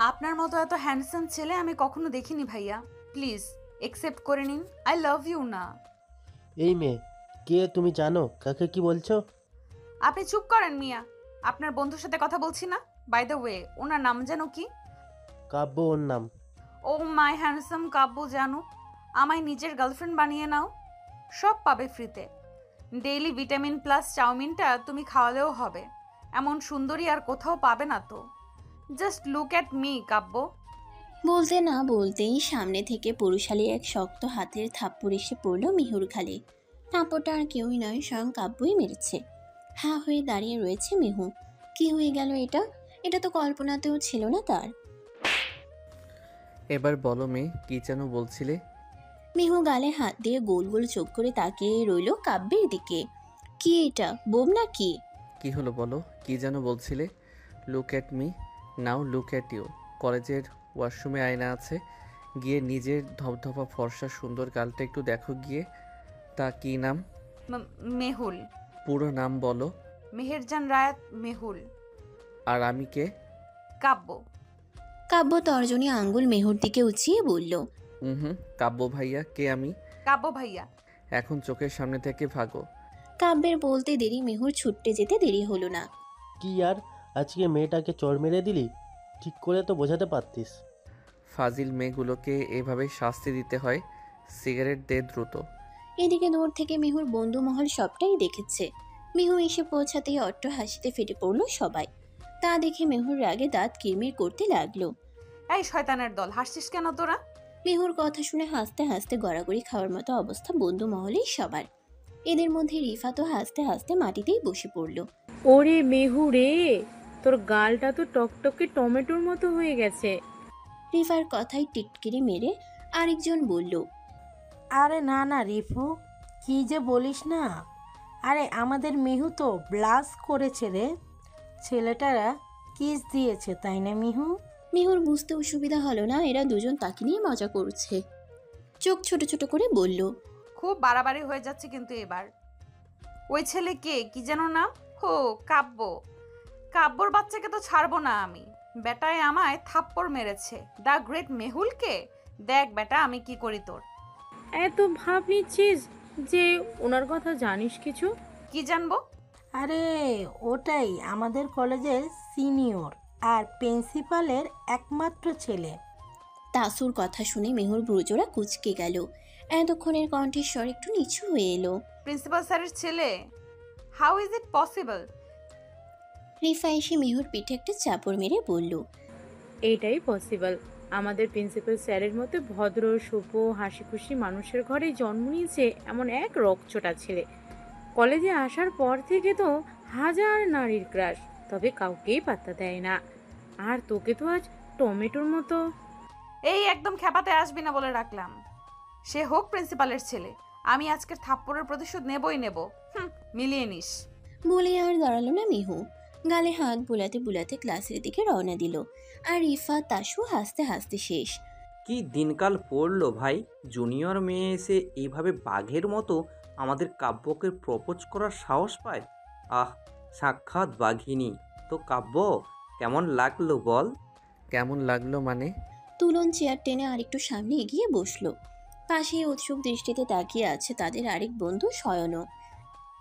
আপনার মতো এত হ্যান্ডসাম ছেলে আমি কখনো দেখিনি ভাইয়া। প্লিজ একসেপ্ট করে নিন। আই লাভ ইউ না। এই মেয়ে, কে তুমি জানো কাকে কি বলছো? আপনি চুপ করেন মিয়া। আপনার বন্ধুর সাথে কথা বলছি না? বাই দ্য ওয়ে, ওনার নাম যেন কি? কাব্য ওর নাম। ও মাই হ্যান্ডসাম কাব্য জানো, আমায় নিজের গার্লফ্রেন্ড বানিয়ে নাও। সব পাবে ফ্রিতে। ডেইলি ভিটামিন প্লাস চাউমিনটা তুমি খাওয়ালেও হবে। এমন সুন্দরী আর কোথাও পাবে না তো। জাস্ট লুক অ্যাট মি কাব্য। বলতে না বলতেই সামনে থেকে পুরুষালী এক শক্ত হাতের থাপ্পড় এসে পড়ল মিহুর ঘালে। থাপ্পড়টা আর কেউই নয়, স্বয়ং কাব্যই মেরেছে। হা হয়ে দাঁড়িয়ে রয়েছে মিহু। কি হয়ে গেল এটা? এটা তো কল্পনাতেও ছিল না তার। এবার বলো মেয়ে, কি যেন বলছিলে? মিহু গালে হাত দিয়ে গোল গোল চোখ করে তাকিয়ে রইল কাব্যের দিকে। কি এটা, বোম নাকি? কি হলো বলো, কি যেন বলছিলে? Look at me, now look at you. কলেজের ওয়াশরুমে আয়না আছে, গিয়ে নিজের ধপধপা ফর্সা সুন্দর গালটা একটু দেখো গিয়ে। তা কি নাম? মেহুল। পুরো নাম বলো। মেহেরজান রায়াত মেহুল। আর আমি কে? কাব্য। কাব্য তর্জনী আঙ্গুল মেহুর দিকে উঁচিয়ে বলল, হুম, কাব্য ভাইয়া কে আমি? কাব্য ভাইয়া। এখন চোখের সামনে থেকে ভাগো। কাব্যের বলতে দেরি মেহুর ছুটতে যেতে দেরি হলো না। কি আর, আজকে মেয়েটাকে চড় মেরে দিলি? ঠিক করে তো বোঝাতে পারতিস। ফাজিল মেয়েগুলোকে এভাবে শাস্তি দিতে হয়। সিগারেট দে দ্রুত। এদিকে দূর থেকে মিহুর বন্ধুমহল সবটাই দেখেছে। মিহু এসে পৌঁছাতেই অট্ট হাসিতে ফেটে পড়ল সবাই। তা দেখে মেহুর রাগে দাঁত কিরমির করতে লাগলো। এই শয়তানের দল, হাসছিস কেন তোরা? মেহুর কথা শুনে হাসতে হাসতে গড়াগড়ি খাওয়ার মতো অবস্থা বন্ধু মহলেই সবার। এদের মধ্যে রিফা তো হাসতে হাসতে মাটিতেই বসে পড়ল। ওরে মেহু রে, তোর গালটা তো টকটকে টমেটোর মতো হয়ে গেছে। রিফার কথায় টিটকিরি মেরে আরেকজন বলল, আরে না না রিফু, কি যে বলিস না। আরে আমাদের মিহু তো ব্লাস করেছে রে। ছেলেটারা কিস দিয়েছে তাই না মিহু? মিহুর বুঝতে অসুবিধা হলো না এরা দুজন তাকে নিয়ে মজা করছে। চোখ ছোট ছোট করে বলল, খুব বাড়াবাড়ি হয়ে যাচ্ছে কিন্তু এবার। ওই ছেলে কে, কি যেন নাম? হো, কাব্য। কাব্যর বাচ্চাকে তো ছাড়বো না আমি। বেটায় আমায় থাপ্পড় মেরেছে। দ্য গ্রেট মেহুলকে। দেখ বেটা আমি কি করি তোর। এত ভাব নিচ্ছিস যে ওনার কথা জানিস কিছু? কি জানবো? আরে ওটাই আমাদের কলেজের সিনিয়র আর প্রিন্সিপালের একমাত্র ছেলে। তাসুর কথা শুনে মেহুর ভ্রুজোড়া কুঁচকে গেল। এতক্ষণের কণ্ঠেশ্বর একটু নিচু হয়ে এলো। প্রিন্সিপাল স্যারের ছেলে? How is it possible? Rifa এসে মেহুর পিঠে একটা চাপড় মেরে বলল, এইটাই পসিবল। আমাদের প্রিন্সিপাল স্যারের মতো ভদ্র সভ্য হাসি খুশি মানুষের ঘরে জন্ম নিয়েছে এমন এক রকচটা ছেলে। কলেজে আসার পর থেকে তো হাজার নারীর ক্রাশ, তবে কাউকেই পাত্তা দেয় না। আর তোকে তো আজ টমেটোর মতো। এই একদম খেপাতে আসবি না বলে রাখলাম। সে হোক প্রিন্সিপালের ছেলে, আমি আজকের থাপ্পড়ের প্রতিশোধ নেবই নেব। মিলিয়ে নিস। বলে আর দাঁড়ালো না মিহু। গালে হাত বুলাতে বুলাতে ক্লাসের দিকে রওনা দিল। আর রিফা তাসু হাসতে হাসতে শেষ। কি দিনকাল পড়লো ভাই! জুনিয়র মেয়ে এসে এইভাবে বাঘের মতো আমাদের কাব্যকে প্রপোজ করার সাহস পায়। আহ, সাক্ষাৎ বাঘিনী। তো কাব্য, কেমন লাগলো বল? কেমন লাগলো মানে? তুলন চেয়ার টেনে আরেকটু সামনে এগিয়ে বসলো। পাশে উৎসুক দৃষ্টিতে তাকিয়ে আছে তাদের আরেক বন্ধু শয়নও।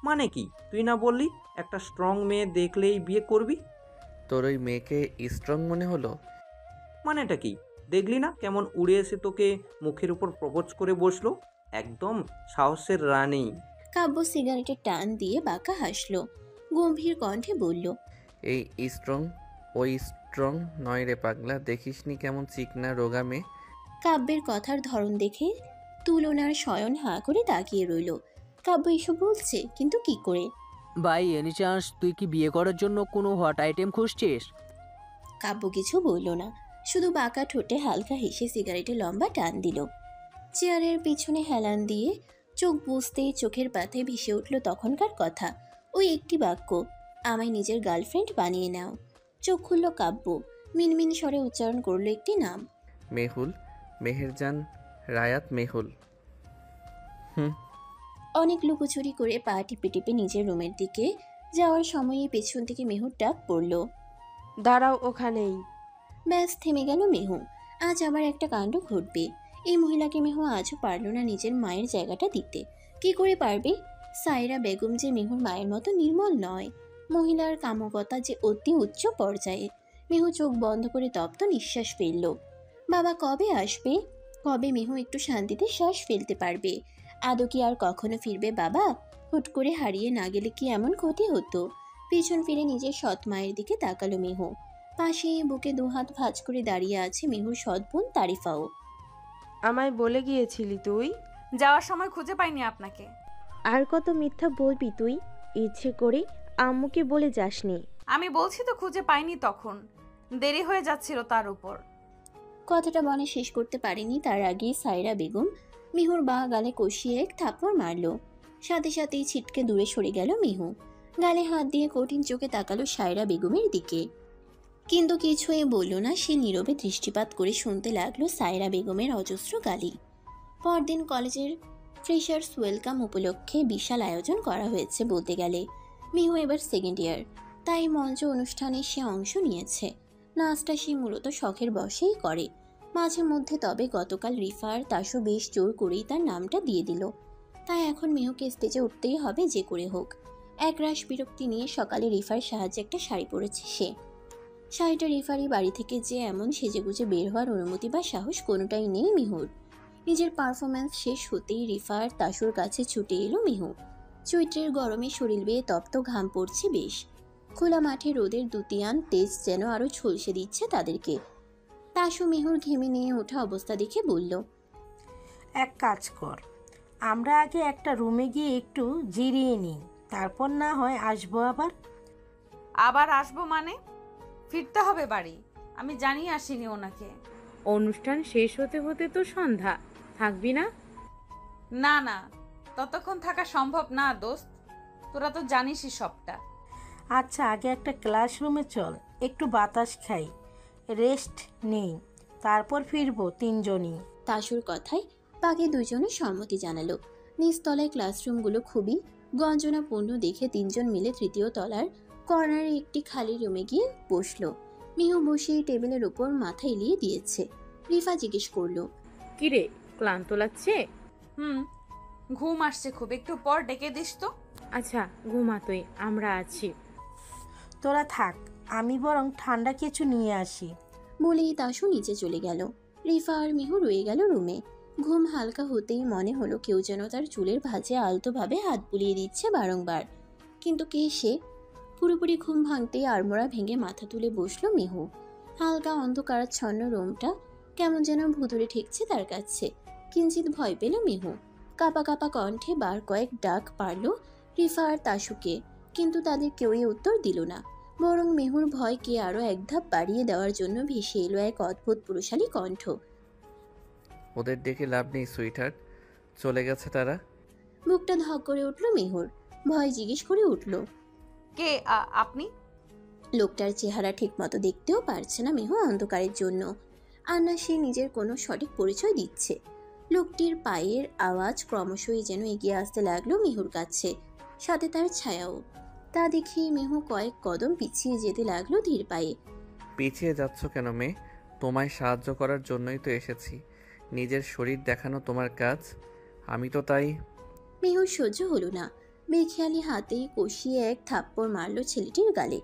মানে কি, তুই না বললি একটা স্ট্রং মেয়ে দেখলেই বিয়ে করবি? তোর ওই মেয়েকে স্ট্রং মনে হলো? মানেটা কি? দেখলি না কেমন উড়ে এসে তোকে মুখের উপর প্রপোজ করে বসলো। একদম সাহসের রানী। কাব্য সিগারেটের টান দিয়ে বাঁকা হাসলো। গম্ভীর কণ্ঠে বলল, এই স্ট্রং, ওই স্ট্রং নয় রে পাগলা। দেখিসনি কেমন চিকনা রোগা মেয়ে? কাব্যের কথার ধরন দেখে তুলনার শয়ন হাঁ করে তাকিয়ে রইল। কাব্য এসব বলছে কিন্তু কি করে? ভাই এনি চান্স তুই কি বিয়ে করার জন্য কোনো হট আইটেম খুঁজছিস? কাব্য কিছু বলল না, শুধু বাঁকা ঠোঁটে হালকা হেসে সিগারেটে লম্বা টান দিল। চেয়ারের পিছনে হেলান দিয়ে চোখ বুঝতেই চোখের পাতে ভেসে উঠল তখনকার কথা। ওই একটি বাক্য, আমায় নিজের গার্লফ্রেন্ড বানিয়ে নাও। চোখ খুলল কাব্য, মিনমিন স্বরে উচ্চারণ করলো একটি নাম। মেহুল, মেহেরজান রায়াত মেহুল। অনেক লুকোচুরি করে পা টিপে টিপে নিজের রুমের দিকে যাওয়ার সময়ে পেছন থেকে মেহুর ডাক পড়ল, দাঁড়াও ওখানেই। ব্যাস থেমে গেল মেহু। আজ আবার একটা কাণ্ড ঘটবে। এই মহিলাকে মেহু আজও পারল না নিজের মায়ের জায়গাটা দিতে। কি করে পারবে? সায়রা বেগম যে মেহুর মায়ের মতো নির্মল নয়। মহিলার কামকতা যে অতি উচ্চ পর্যায়ে। মেহু চোখ বন্ধ করে তপ্ত নিঃশ্বাস ফেলল। বাবা কবে আসবে? কবে মেহু একটু শান্তিতে শ্বাস ফেলতে পারবে? আদৌ কি আর কখনো ফিরবে বাবা? হুট করে হারিয়ে না গেলে কি এমন ক্ষতি হতো? পিছন ফিরে নিজের সৎ মায়ের দিকে তাকালো মেহু। পাশে বুকে দুহাত ভাঁজ করে দাঁড়িয়ে আছে মেহুর সৎ বোন তারিফাও। আমায় বলে গিয়েছিলি তুই। যাওয়ার সময় খুঁজে পাইনি আপনাকে। আর কত মিথ্যা বলবি তুই? ইচ্ছে করে আম্মুকে বলে যাসনি। আমি বলছি তো খুঁজে পাইনি, তখন দেরি হয়ে যাচ্ছিল তার উপর। কথাটা বলে শেষ করতে পারেনি তার আগেই সায়রা বেগম মিহুর বাঁ গালে কষিয়ে এক থাপ্পড় মারল। সাথে সাথেই ছিটকে দূরে সরে গেল মিহু। গালে হাত দিয়ে কঠিন চোখে তাকালো সায়রা বেগমের দিকে, কিন্তু কিছুই বলল না। সে নীরবে দৃষ্টিপাত করে শুনতে লাগলো সায়রা বেগমের অজস্র গালি। পরদিন কলেজের ফ্রেশার্স ওয়েলকাম উপলক্ষে বিশাল আয়োজন করা হয়েছে বলতে গেলে। মিহু এবার সেকেন্ড ইয়ার, তাই মঞ্চ অনুষ্ঠানে সে অংশ নিয়েছে। নাচটা সে মূলত শখের বশেই করে মাঝে মধ্যে, তবে গতকাল রিফা আর তাসু বেশ জোর করেই তার নামটা দিয়ে দিল। তাই এখন মিহুকে স্টেজে উঠতেই হবে যে করে হোক। একরাশ বিরক্তি নিয়ে সকালে রিফার সাহায্যে একটা শাড়ি পরেছে সে। শাড়িটা রিফারই বাড়ি থেকে যে এমন সেজেগুজে বের হওয়ার অনুমতি বা সাহস কোনোটাই নেই মিহুর। নিজের পারফরম্যান্স শেষ হতেই রিফা আর তাসুর কাছে ছুটে এলো মিহু। চৈত্রের গরমে শরীর বেয়ে তপ্ত ঘাম পড়ছে বেশ। খোলা মাঠে রোদের দুতিয়ান তেজ যেন আরো ঝলসে দিচ্ছে তাদেরকে। তাসু মিহুর ঘেমে নিয়ে ওঠা অবস্থা দেখে বলল, এক কাজ কর, আমরা আগে একটা রুমে গিয়ে একটু জিরিয়ে নিই, তারপর না হয় আসবো আবার। আবার আসবো মানে? ফিরতে হবে বাড়ি। আমি জানিয়ে আসিনি ওনাকে। অনুষ্ঠান শেষ হতে হতে তো সন্ধ্যা, থাকবি না? না না, ততক্ষণ থাকা সম্ভব না দোস্ত, তোরা তো জানিসই সবটা। আচ্ছা, আগে একটা ক্লাসরুমে চল, একটু বাতাস খাই, রেস্ট নেই, তারপর ফিরবো তিনজনই। তাসুর কথায় বাকি দুজনে সম্মতি জানালো। নিচতলায় ক্লাসরুমগুলো খুবই গঞ্জনাপূর্ণ দেখে তিনজন মিলে তৃতীয় তলার কর্নারে একটি খালি রুমে গিয়ে বসলো। মিহু বসে টেবিলের উপর মাথা এলিয়ে দিয়েছে। রিফা জিজ্ঞেস করলো, কিরে, ক্লান্ত লাগছে? ঘুম আসছে খুব, একটু পর ডেকে দিস তো। আচ্ছা ঘুমা তুই, আমরা আছি। তোরা থাক, আমি বরং ঠান্ডা কিছু নিয়ে আসি। বলেই তাসু নিচে চলে গেল। রিফা আর মিহু রয়ে গেল রুমে। ঘুম হালকা হতেই মনে হলো কেউ যেন তার চুলের ভাঁজে আলতোভাবে হাত বুলিয়ে দিচ্ছে বারংবার। কিন্তু কে সে? পুরোপুরি ঘুম ভাঙতেই আড়মোড়া ভেঙে মাথা তুলে বসলো মিহু। হালকা অন্ধকারাচ্ছন্ন রুমটা কেমন যেন ভুতুড়ে ঠেকছে তার কাছে। কিঞ্চিত ভয় পেল মিহু। কাপা কাপা কণ্ঠে বার কয়েক ডাক পারল রিফা আর তাসুকে, কিন্তু তাদের কেউই উত্তর দিল না। বরং মেহুর ভয়কে আরো এক ধাপ বাড়িয়ে দেওয়ার জন্য ভেসে এলো এক অদ্ভুত পুরুষালী কণ্ঠ। ওদের ডেকে লাভ নেই সুইটহার্ট, চলে গেছে তারা। বুকটা ধক করে উঠল মেহুর। ভয় জিজ্ঞেস করে উঠল, কে আপনি? লোকটার চেহারা ঠিক মতো দেখতেও পারছে না মেহু অন্ধকারের জন্য। আর না সে নিজের কোনো সঠিক পরিচয় দিচ্ছে। লোকটির পায়ের আওয়াজ ক্রমশই যেন এগিয়ে আসতে লাগলো মেহুর কাছে, সাথে তার ছায়াও। তা দেখে মেহু কয়েক কদম পিছিয়ে যেতে লাগলো ধীর পায়ে। পিছিয়ে যাচ্ছ কেন মেয়ে? তোমায় সাহায্য করার জন্যই তো এসেছি। নিজের শরীর দেখানো তোমার কাজ, আমি তো তাই। মেহুর সহ্য হলো না। বেখেয়ালি হাতে কষিয়ে এক থাপ্পড় মারল ছেলেটির গালে।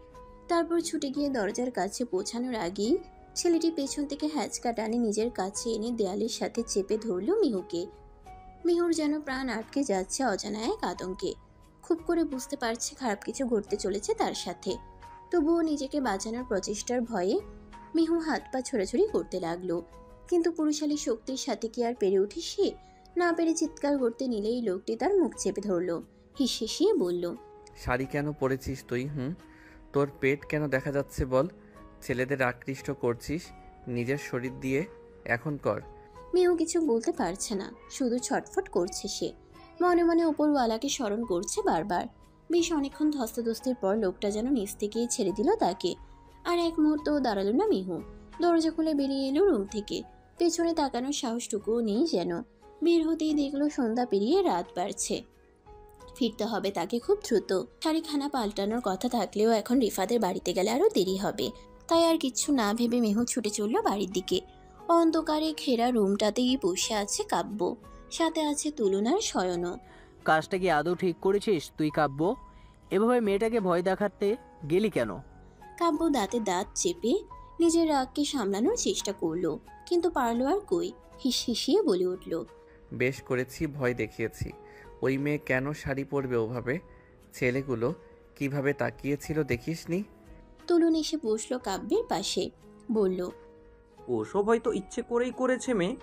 তারপর ছুটে গিয়ে দরজার কাছে পৌঁছানোর আগেই ছেলেটি পেছন থেকে হ্যাঁচকা টানে নিজের কাছে এনে দেয়ালের সাথে চেপে ধরল মিহুকে। মিহুর যেন প্রাণ আটকে যাচ্ছে অজানা এক আতঙ্কে। খুব করে বুঝতে পারছে খারাপ কিছু ঘটতে চলেছে তার সাথে। তবুও নিজেকে বাঁচানোর প্রচেষ্টার ভয়ে মিহু হাত পা ছোড়াছুড়ি করতে লাগলো। কিন্তু পুরুষালী শক্তির সাথে কি আর পেরে উঠে সে? না পেরে চিৎকার করতে নিলেই লোকটি তার মুখ চেপে ধরল। হিসিয়ে বলল, শাড়ি কেন পরেছিস তুই? তোর পেট কেন দেখা যাচ্ছে বল? ছেলেদের আকৃষ্ট করছিস নিজের শরীর দিয়ে, এখন কর। মেয়েও কিছু বলতে পারছে না, শুধু ছটফট করছে সে। মনে মনে উপরওয়ালাকে স্মরণ করছে বারবার। বেশ অনেকক্ষণ ধস্তাধস্তির পর লোকটা যেন নিচ থেকেই ছেড়ে দিল তাকে। আর এক মুহূর্তও দাঁড়ালো না মিহু। দরজা খুলে বেরিয়ে এলো রুম থেকে। পেছনে তাকানোর সাহসটুকুও নেই যেন। বের হতেই দেখলো সন্ধ্যা পেরিয়ে রাত বাড়ছে। ফিরতে হবে তাকে খুব দ্রুত। শাড়িখানা পাল্টানোর কথা থাকলেও এখন রিফাদের বাড়িতে গেলে আরো দেরি হবে। তাই আর কিচ্ছু না ভেবে মেহু ছুটে চলল বাড়ির দিকে। অন্ধকারে ঘেরা রুমটাতেই বসে আছে কাব্য, সাথে আছে তুলনার শয়নও। কাজটা কি আদৌ ঠিক করেছিস তুই কাব্য? এভাবে মেয়েটাকে ভয় দেখাতে গেলি কেন? কাব্য দাঁতে দাঁত চেপে নিজের রাগকে সামলানোর চেষ্টা করলো, কিন্তু পারলো আর কই। হিসিয়ে বলে উঠল, বেশ করেছি, ভয় দেখিয়েছি। ওই মেয়ে কেন শাড়ি পরবে ওভাবে? ছেলেগুলো কিভাবে তাকিয়েছিল দেখিসনি? তুলন এসে বসলো কাব্যের পাশে, বলল, ওসব হয়তো ইচ্ছে করেই করেছে মেয়ে।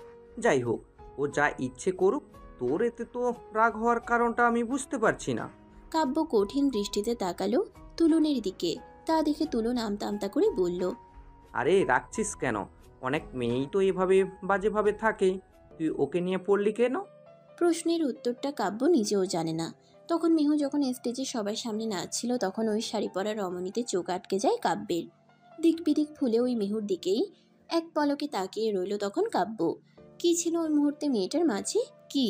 যাই হোক, ও যা ইচ্ছে করুক, তোর এতে তো রাগ হওয়ার কারণটা আমি বুঝতে পারছি না। কাব্য কঠিন দৃষ্টিতে তাকালো তুলনের দিকে। তা দেখে তুলন আমতা আমতা করে বলল, আরে রাখছিস কেন? অনেক মেয়েই তো এভাবে বাজেভাবে থাকে, তুই ওকে নিয়ে পড়লি কেন? প্রশ্নের উত্তরটা কাব্য নিজেও জানে না। তখন মেহু যখন স্টেজে সবার সামনে নাচছিল, তখন ওই শাড়ি পরা রমণীতে চোখ আটকে যায় কাব্যের। দিক বিদিক ফুলে ওই মেহুর দিকেই এক পলকে তাকিয়ে রইল তখন কাব্য। কি ছিল ওই মুহূর্তে মেয়েটার মাঝে? কি?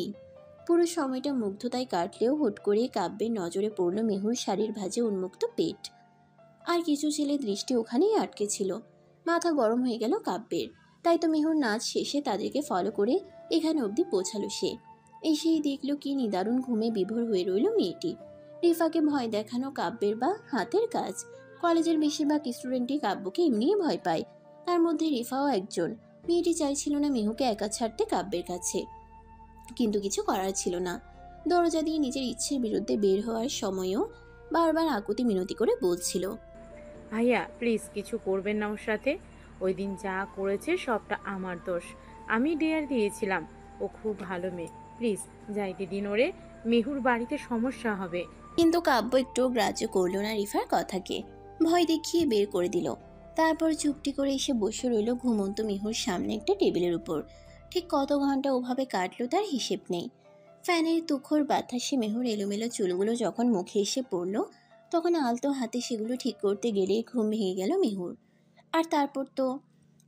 পুরো সময়টা মুগ্ধতায় কাটলেও হুট করে কাব্যের নজরে পড়ল মেহুর শাড়ির ভাঁজে উন্মুক্ত পেট। আর কিছু ছেলে দৃষ্টি ওখানেই আটকে ছিল। মাথা গরম হয়ে গেল কাব্যের। তাই তো মেহুর নাচ শেষে তাদেরকে ফলো করে এখানে অবধি পৌঁছালো সে। এসেই দেখল কি নিদারুণ ঘুমে বিভোর হয়ে রইল মেয়েটি। রিফাকে ভয় দেখানো কাব্যের বা হাতের কাজ। কলেজের বেশিরভাগ স্টুডেন্টই কাব্যকে এমনিই ভয় পায়, তার মধ্যে রিফাও একজন। মেয়েটি চাইছিল না মেহুকে একা ছাড়তে কাব্যের কাছে, কিন্তু কিছু করার ছিল না। দরজা দিয়ে নিজের ইচ্ছের বিরুদ্ধে বের হওয়ার সময়ও বারবার আকুতি মিনতি করে বলছিল, ভাইয়া প্লিজ কিছু করবেন না ওর সাথে। ওই দিন যা করেছে সবটা আমার দোষ। আমি ডেয়ার দিয়েছিলাম। ও খুব ভালো মেয়ে, প্লিজ যাইতে দিন ওরে, মেহুর বাড়িতে সমস্যা হবে। কিন্তু কাব্য একটুও গ্রাহ্য করল না রিফার কথাকে। ভয় দেখিয়ে বের করে দিল। তারপর চুপটি করে এসে বসে রইল ঘুমন্ত মেহুর সামনে একটা টেবিলের উপর। ঠিক কত ঘন্টা ওভাবে কাটলো তার হিসেব নেই। ফ্যানের তুখর বাতাসে মেহুর এলোমেলো চুলগুলো যখন মুখে এসে পড়ল, তখন আলতো হাতে সেগুলো ঠিক করতে গেলেই ঘুম ভেঙে গেল মেহুর। আর তারপর তো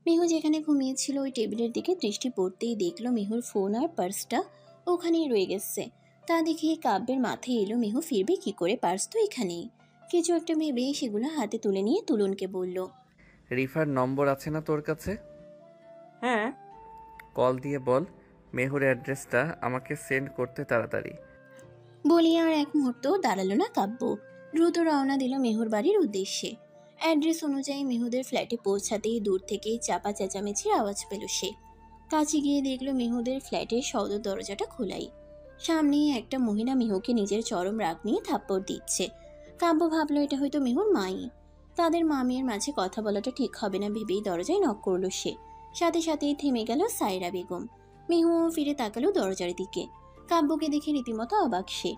মেহু যেখানে ঘুমিয়েছিল ওই টেবিলের দিকে দৃষ্টি পড়তেই দেখলো মেহুর ফোন আর পার্সটা ওখানেই রয়ে গেছে। তা দেখে কাব্যের মাথায় এলো মেহু ফিরবে কি করে, পার্স তো এখানেই। কিছু একটা ভেবে সেগুলো হাতে তুলে নিয়ে তুলনকে বলল, রিফার নম্বর আছে না তোর কাছে? হ্যাঁ। কল দিয়ে বল মেহুর অ্যাড্রেসটা আমাকে সেন্ড করতে তাড়াতাড়ি। বলি আর এক মুহূর্ত দাঁড়ালো না কাব্য। দ্রুত রওনা দিল মেহুর বাড়ির উদ্দেশ্যে। অ্যাড্রেস অনুযায়ী মেহুদের ফ্ল্যাটে পৌঁছাতেই দূর থেকেই চাপা চেঁচামেচির আওয়াজ পেল সে। কাছে গিয়ে দেখলো মেহুদের ফ্ল্যাটের সদর দরজাটা খোলাই। সামনেই একটা মহিলা মেহুকে নিজের চরম রাগ নিয়ে থাপ্পড় দিচ্ছে। কাব্য ভাবলো এটা হয়তো মেহুর মাই। তাদের মা মেয়ের মাঝে কথা বলাটা ঠিক হবে না ভেবেই দরজায় নক করলো সে। সাথে সাথেই থেমে গেল সায়রা বেগম। মেহুও ফিরে তাকালো দরজার দিকে। কাব্যকে দেখে রীতিমতো অবাক সে।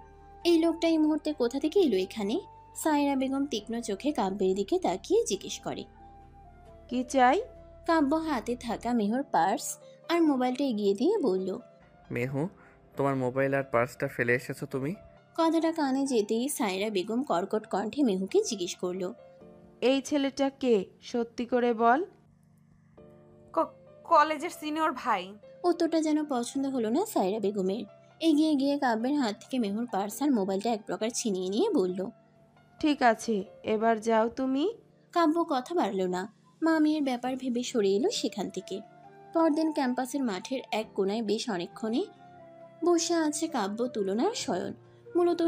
এই লোকটা এই মুহূর্তে কোথা থেকে এলো এখানে? সায়রা বেগম তীক্ষ্ণ চোখে কাব্যের দিকে তাকিয়ে জিজ্ঞেস করে, কি চাই? কাব্য হাতে থাকা মেহুর পার্স আর মোবাইলটা এগিয়ে দিয়ে বলল, মেহু, তোমার মোবাইল আর পার্সটা ফেলে এসেছো তুমি? কথাটা কানে যেতেই সায়রা বেগম কর্কট কণ্ঠে মেহুকে জিজ্ঞেস করলো, এই ছেলেটা কে? সত্যি করে বল। কলেজের সিনিয়র ভাই। উত্তরটা যেন পছন্দ হলো না সায়রা বেগমের। এগিয়ে গিয়ে কাব্যের হাত থেকে মেহুর পার্স আর মোবাইলটা এক প্রকার ছিনিয়ে নিয়ে বলল, ঠিক আছে, এবার যাও তুমি। কাব্য কথা বাড়ল না। মা মেয়ের ব্যাপার ভেবে সরে এলো সেখান থেকে। পরদিন ক্যাম্পাসের মাঠের এক কোনায় বেশ অনেকক্ষণে বসে আছে কাব্য, তুলনার শয়ন। মূলত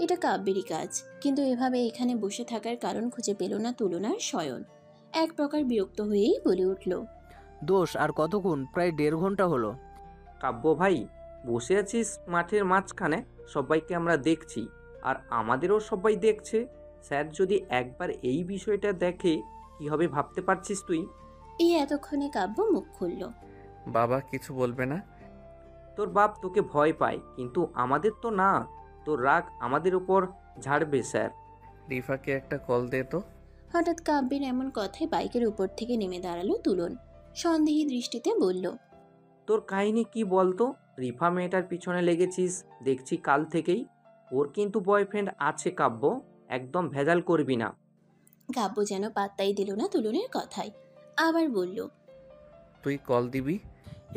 এটা কাব্যেরই কাজ, কিন্তু এভাবে এখানে বসে থাকার কারণ খুঁজে পেল না তুলনার শয়ন। এক প্রকার বিরক্ত হয়েই বলে উঠল, দোষ আর কতক্ষণ? প্রায় 1.5 ঘন্টা হলো। কাব্য ভাই, বসে আছিস মাঠের মাঝখানে, সবাইকে আমরা দেখছি, আর আমাদেরও সবাই দেখছে। স্যার যদি একবার এই বিষয়টা দেখে কি হবে ভাবতে পারছিস তুই? এই এতক্ষণে কাব্য মুখ খুলল, বাবা কিছু বলবে না? তোর বাপ তোকে ভয় পায়, কিন্তু আমাদের তো না। তোর রাগ আমাদের উপর ঝাড়বে স্যার। রিফাকে একটা কল দে তো। হঠাৎ কাব্যের এমন কথায় বাইকের উপর থেকে নেমে দাঁড়ালো তুলন। সন্দেহী দৃষ্টিতে বলল, তোর কাহিনী কি বলতো? রিফা মেয়েটার পিছনে লেগেছিস দেখছি কাল থেকেই। ওর কিন্তু বয়ফ্রেন্ড আছে কাব্য, একদম ভেজাল করবি না। কাব্য যেন পাত্তাই দিল না তুলনের কথায়, আবার বলল, তুই কল দিবি?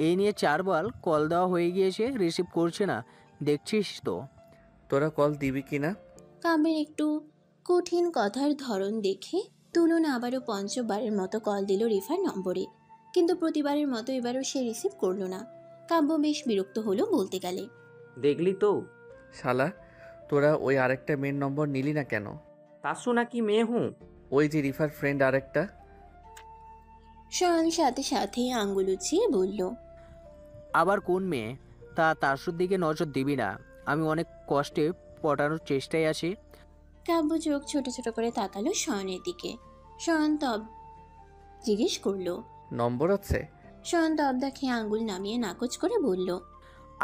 এই নিয়ে 4 বার কল দেওয়া হয়ে গিয়েছে, রিসিভ করছে না, দেখছিস তো। তোরা কল দিবি কি না? কাব্যের একটু কঠিন কথার ধরন দেখে তুলন আবারও পঞ্চমবারের মতো কল দিল রিফার নম্বরে, কিন্তু প্রতিবারের মতো এবারও সে রিসিভ করলো না। কাব্য বেশ বিরক্ত হলো বলতে গেলে। দেখলি তো, শালা, তোরা ওই আরেকটা মেয়ের নম্বর নিলি না কেন? তাসু নাকি মেয়ে হুঁ? ওই যে রিফার ফ্রেন্ড আরেকটা। শয়ন সাথে সাথে আঙ্গুল উঁচিয়ে বলল, আবার কোন মেয়ে? তার দিকে নজর দিবি না, আমি অনেক কষ্টে পটানোর চেষ্টায় আছি। কাব্য চোখ ছোট ছোট করে তাকালো শয়নের দিকে। শয়ন তব জিজ্ঞেস করলো। নম্বর আছে? শয়ন তবদা খেয়ে আঙ্গুল নামিয়ে নাকচ করে বলল,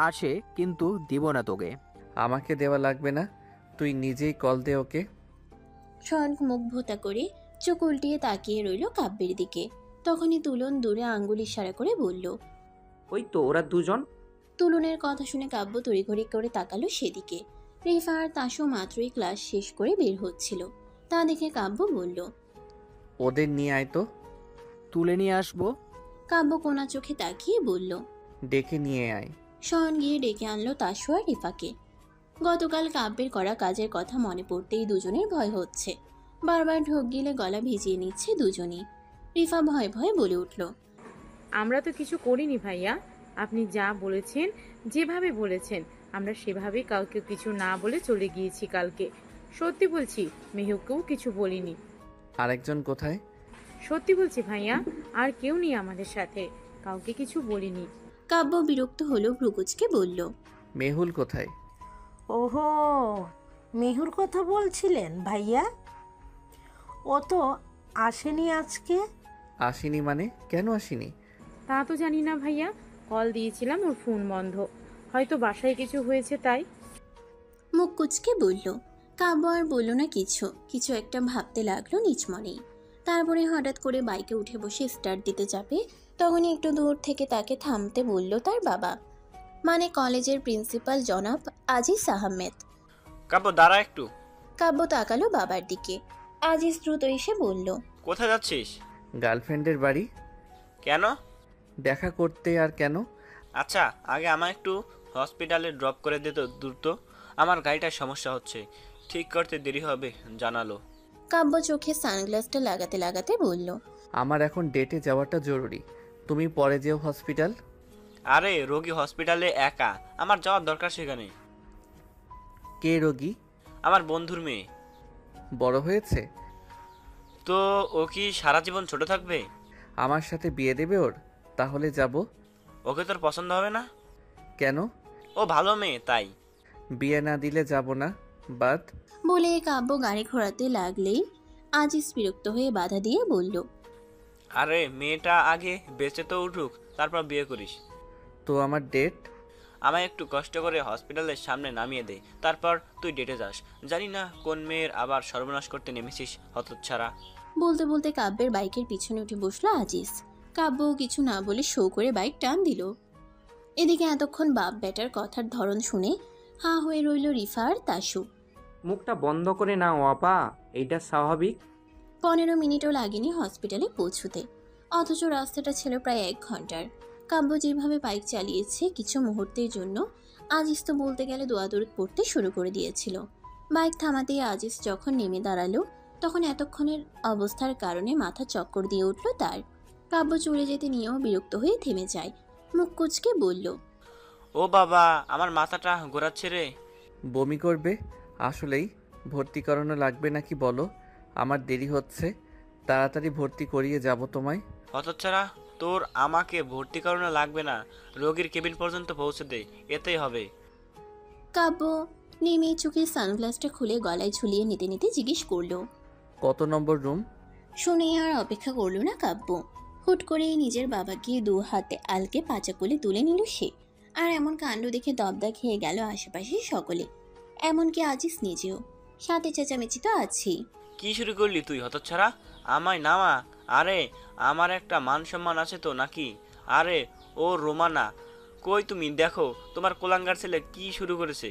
আছে, কিন্তু দিব না তোকে। আমাকে দেওয়া লাগবে না, তুই নিজেই কল দে ওকে। শয়ন মুখ ভোতা করে চোখ উল্টিয়ে তাকিয়ে রইল কাব্যের দিকে। তখনই তুলন দূরে আঙ্গুল ইশারা করে বলল, ওই তো ওরা দুজন। তুলনের কথা শুনে কাব্য তড়িঘড়ি করে তাকালো সেদিকে। রিফা আর তাসও মাত্রই ক্লাস শেষ করে বের হচ্ছিল। তা দেখে কাব্য বলল, ওদের নিয়ে আয় তো। তুলে নিয়ে আসবো। কাব্য কোনা চোখে তাকিয়ে বলল। ডেকে নিয়ে আয়। শয়ন গিয়ে ডেকে আনলো তাসু আর রিফাকে। গতকাল কাব্যের করা কাজের কথা মনে পড়তেই দুজনের ভয় হচ্ছে। বারবার ঢোক গিলে গলা ভিজিয়ে নিচ্ছে দুজনই। রিফা ভয়ে ভয়ে বলে উঠল, আমরা তো কিছু করিনি ভাইয়া, আপনি যা বলেছেন, যেভাবে বলেছেন আমরা সেভাবেই কাউকে কিছু না বলে চলে গিয়েছি কালকে। সত্যি বলছি, মেহুকেও কিছু বলিনি। আরেকজন কোথায়? সত্যি বলছি ভাইয়া, আর কেউ নেই আমাদের সাথে, কাউকে কিছু বলিনি। কাব্য বিরক্ত হলো ভ্রুকুচকে বলল, মেহুল কোথায়? ওহো, মেহুর কথা বলছিলেন ভাইয়া? ও তো আসেনি আজকে। আসেনি মানে? কেন আসেনি? তা তো জানি না ভাইয়া, কল দিয়েছিলাম ওর ফোন বন্ধ, হয়তো বাসায় কিছু হয়েছে তাই। মুখ কুচকে বলল। কাব্য আর বলল না কিছু। কিছু একটা ভাবতে লাগলো নিজ মনেই। তারপরে হঠাৎ করে বাইকে উঠে বসে স্টার্ট দিতে যাবে, তখনই একটু দূর থেকে তাকে থামতে বলল তার বাবা, মানে কলেজের প্রিন্সিপাল জনাব আজিজ আহমেদ। কাব্য দাঁড়া একটু। কাব্য তাকালো বাবার দিকে। আজিজ দ্রুত এসে বলল, কোথায় যাচ্ছিস? গার্লফ্রেন্ডের বাড়ি। কেন? দেখা করতে। আর কেন? আচ্ছা, আগে আমায় একটু হসপিটালে ড্রপ করে দে তো দ্রুত, আমার গাড়িটার সমস্যা হচ্ছে, ঠিক করতে দেরি হবে জানালো। কাব্য চোখে সানগ্লাসটা লাগাতে লাগাতে বলল, আমার এখন ডেটে যাওয়াটা জরুরি, তুমি পরে যেও হসপিটাল। আরে রোগী হসপিটালে একা, আমার যাওয়ার দরকার সেখানে। কে রোগী? আমার বন্ধুর মেয়ে। বড় হয়েছে তো ও কি সারা জীবন ছোট থাকবে? আমার সাথে বিয়ে দেবে ওর? তাহলে যাব। ওকে তোর পছন্দ হবে না? কেন? ও ভালো মেয়ে তাই। বিয়ে না দিলে যাব না, বাদ। বলে কাব্য গাড়ি ঘোরাতে লাগলেই আজিজ বিরক্ত হয়ে বাধা দিয়ে বলল, আরে মেয়েটা আগে বেঁচে তো উঠুক, তারপর বিয়ে করিস। তো আমার ডেট? আমায় একটু কষ্ট করে হসপিটালের সামনে নামিয়ে দে, তারপর তুই ডেটে যাস। জানি না কোন মেয়ের আবার সর্বনাশ করতে নেমেছিস হতচ্ছাড়া। বলতে বলতে কাব্যের বাইকের পিছনে উঠে বসলো আজিজ। কাব্য কিছু না বলে শো করে বাইক টান দিল। এদিকে এতক্ষণ বাপ বেটার কথার ধরন শুনে হাঁ হয়ে রইল রিফা আর তাসু। মুখটা বন্ধ করে নাও আপা, এইটা স্বাভাবিক। 15 মিনিটও লাগেনি হসপিটালে পৌঁছতে, অথচ রাস্তাটা ছিল প্রায় 1 ঘন্টার। কাব্য যেভাবে বাইক চালিয়েছে কিছু মুহূর্তের জন্য আজিজ তো বলতে গেলে দোয়াদৌড় করতে শুরু করে দিয়েছিল। বাইক থামাতেই আজিজ যখন নেমে দাঁড়ালো, তখন এতক্ষণের অবস্থার কারণে মাথা চক্কর দিয়ে উঠল তার। কাব্য চলে যেতে নিয়েও বিরক্ত হয়ে থেমে যায়। মুখ কুচকে বলল, ও বাবা, আমার মাথাটা ঘোরাচ্ছে রে। বমি করবে? আসলেই ভর্তি করানো লাগবে নাকি বলো? আমার দেরি হচ্ছে, তাড়াতাড়ি ভর্তি করিয়ে যাব তোমায়। হতচ্ছাড়া, তোর আমাকে ভর্তি করানো লাগবে না, রোগীর কেবিন পর্যন্ত পৌঁছে দে, এতেই হবে। কাব্য নেমে চোখের সানগ্লাসটা খুলে গলায় ঝুলিয়ে নিতে নিতে জিজ্ঞেস করলো, কত নম্বর রুম? শুনে আর অপেক্ষা করলো না কাব্য। হুট করেই নিজের বাবাকে 2 হাতে আলকে পাচা কোলে তুলে নিল সে। আর এমন কাণ্ড দেখে দবদা খেয়ে গেল আশেপাশে সকলে, এমনকি আজিজ নিজেও। সাথে চেঁচামেচি তো আছেই। কি শুরু করলি তুই হতচ্ছাড়া? আমায় নামা। আরে আমার একটা মান সম্মান আছে তো নাকি? আরে ও রোমানা, কই তুমি? দেখো তোমার কোলাঙ্গার ছেলে কি শুরু করেছে।